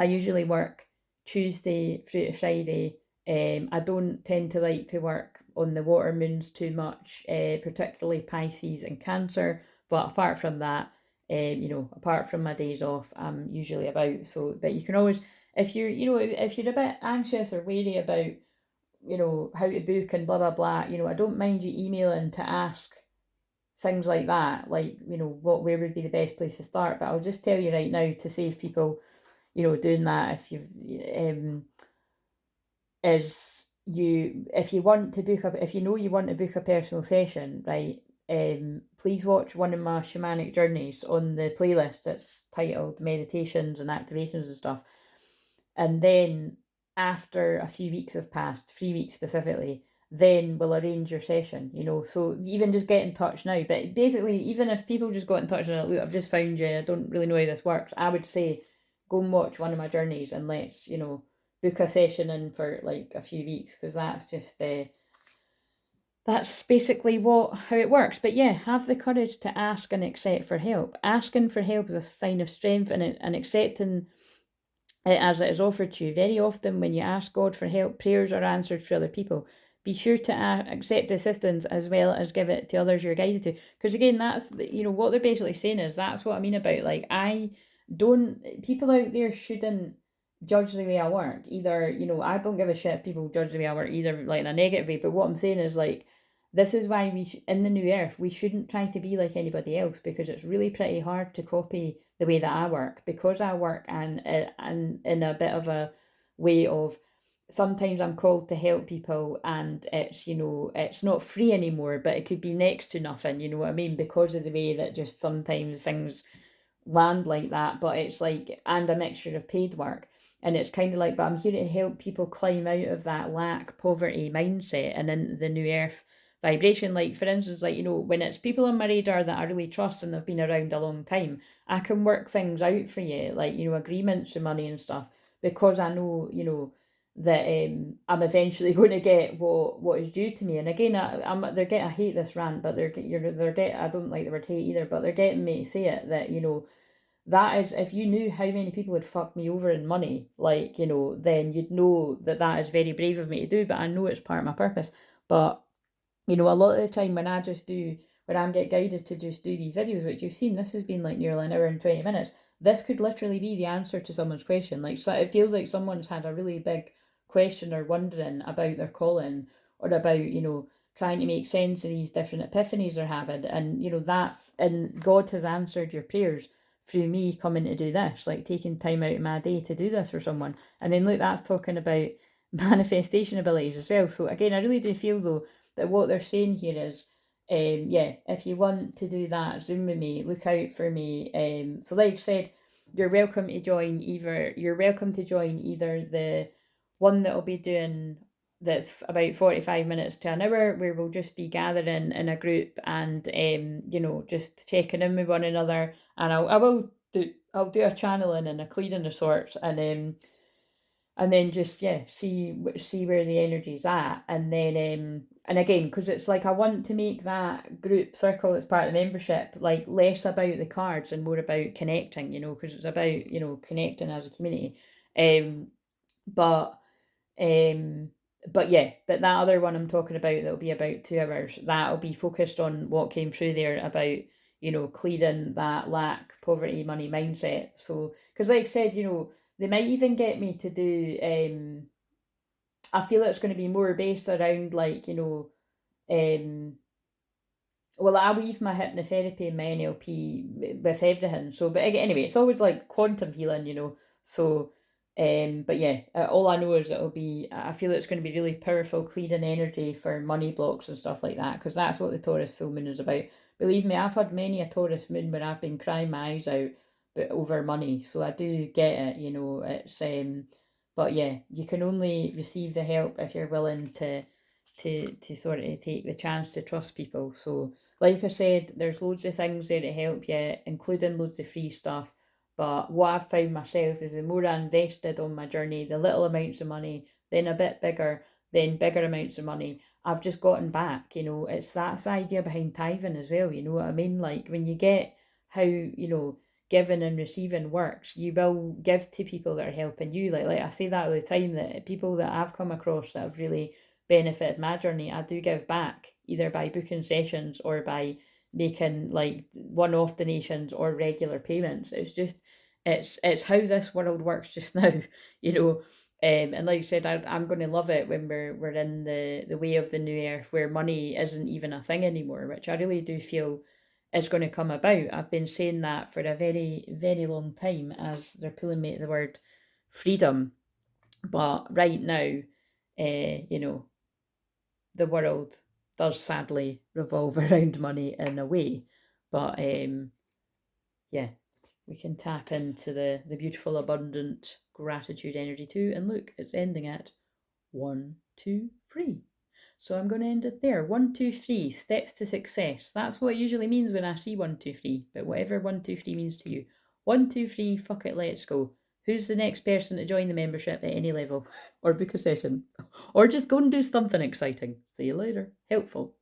usually work Tuesday through to Friday. I don't tend to like to work on the water moons too much, particularly Pisces and Cancer. But apart from that, apart from my days off, I'm usually about. So that you can always, if you're a bit anxious or wary about, how to book and blah blah blah, I don't mind you emailing to ask things like that, like, where would be the best place to start. But I'll just tell you right now, to save people, doing that, if you want to book you want to book a personal session, right? Please watch one of my shamanic journeys on the playlist that's titled Meditations and Activations and stuff. And then after a few weeks have passed, 3 weeks specifically, then we'll arrange your session, So even just get in touch now. But basically, even if people just got in touch and are like, look, I've just found you, I don't really know how this works, I would say go and watch one of my journeys and let's, book a session in for like a few weeks, because that's just that's basically how it works. But yeah, have the courage to ask and accept for help. Asking for help is a sign of strength, and accepting it as it is offered to you. Very often when you ask God for help, prayers are answered for other people. Be sure to accept assistance as well as give it to others you're guided to. Because again, that's, what they're basically saying is, that's what I mean about, like, people out there shouldn't judge the way I work. Either, I don't give a shit if people judge the way I work, either like in a negative way. But what I'm saying is, like, this is why in the new earth, we shouldn't try to be like anybody else, because it's really pretty hard to copy the way that I work, because I work and in a bit of a way of sometimes I'm called to help people, and it's, you know, it's not free anymore, but it could be next to nothing, you know what I mean? Because of the way that just sometimes things land like that, but it's like, and a mixture of paid work. And it's kind of like, but I'm here to help people climb out of that lack, poverty mindset and into the new earth vibration. Like, for instance, like, you know, when it's people on my radar that I really trust and they've been around a long time, I can work things out for you, like, you know, agreements and money and stuff, because I know, you know, that I'm eventually going to get what is due to me. And again, I hate this rant, but I don't like the word hate either, but they're getting me to say it, that, you know, that is, if you knew how many people had fucked me over in money, like, you know, then you'd know that that is very brave of me to do, but I know it's part of my purpose. But, you know, a lot of the time when I get guided to just do these videos, which you've seen, this has been like nearly an hour and 20 minutes. This could literally be the answer to someone's question. Like, so it feels like someone's had a really big question or wondering about their calling, or about, you know, trying to make sense of these different epiphanies they're having. And, you know, and God has answered your prayers through me coming to do this, like taking time out of my day to do this for someone. And then look, that's talking about manifestation abilities as well. So again, I really do feel though that what they're saying here is, yeah, if you want to do that, Zoom with me, look out for me. So like I said, you're welcome to join either the one that'll be doing, that's about 45 minutes to an hour, where we'll just be gathering in a group and you know, just checking in with one another. And I'll do a channeling and a clearing of sorts, and then just, yeah, see where the energy's at. And then and again, because it's like, I want to make that group circle that's part of the membership like less about the cards and more about connecting, you know, because it's about, you know, connecting as a community. um but um yeah, but that other one I'm talking about, that'll be about 2 hours, that'll be focused on what came through there about, you know, clearing that lack, poverty, money mindset. So, because like I said, you know, they might even get me to do, I feel it's going to be more based around, like, you know, um well, I weave my hypnotherapy and my NLP with everything. So, but anyway, it's always like quantum healing, you know. So, but yeah, all I know is it'll be, I feel it's going to be really powerful, clearing energy for money blocks and stuff like that, because that's what the Taurus full moon is about. Believe me, I've had many a Taurus moon where I've been crying my eyes out, but over money. So I do get it, you know. It's but yeah, you can only receive the help if you're willing to sort of take the chance to trust people. So like I said, there's loads of things there to help you, including loads of free stuff. But what I've found myself is, the more I invested on my journey, the little amounts of money, then a bit bigger, then bigger amounts of money, I've just gotten back. You know, that's the idea behind tithing as well. You know what I mean? Like, when you get how, you know, giving and receiving works, you will give to people that are helping you. Like I say that all the time, that people that I've come across that have really benefited my journey, I do give back, either by booking sessions or by making like one-off donations or regular payments. It's just, it's how this world works just now, you know. And like I said, I'm going to love it when we're in the way of the new earth, where money isn't even a thing anymore, which I really do feel is going to come about. I've been saying that for a very, very long time, as they're pulling me to the word freedom. But right now, you know, the world does sadly revolve around money in a way. But yeah, we can tap into the beautiful, abundant gratitude energy too. And look, it's ending at 1, 2, 3. So I'm going to end it there. 1, 2, 3 steps to success. That's what it usually means when I see 1, 2, 3. But whatever 1, 2, 3 means to you. 1, 2, 3, fuck it, let's go. Who's the next person to join the membership at any level? Or book a session? Or just go and do something exciting. See you later. Helpful.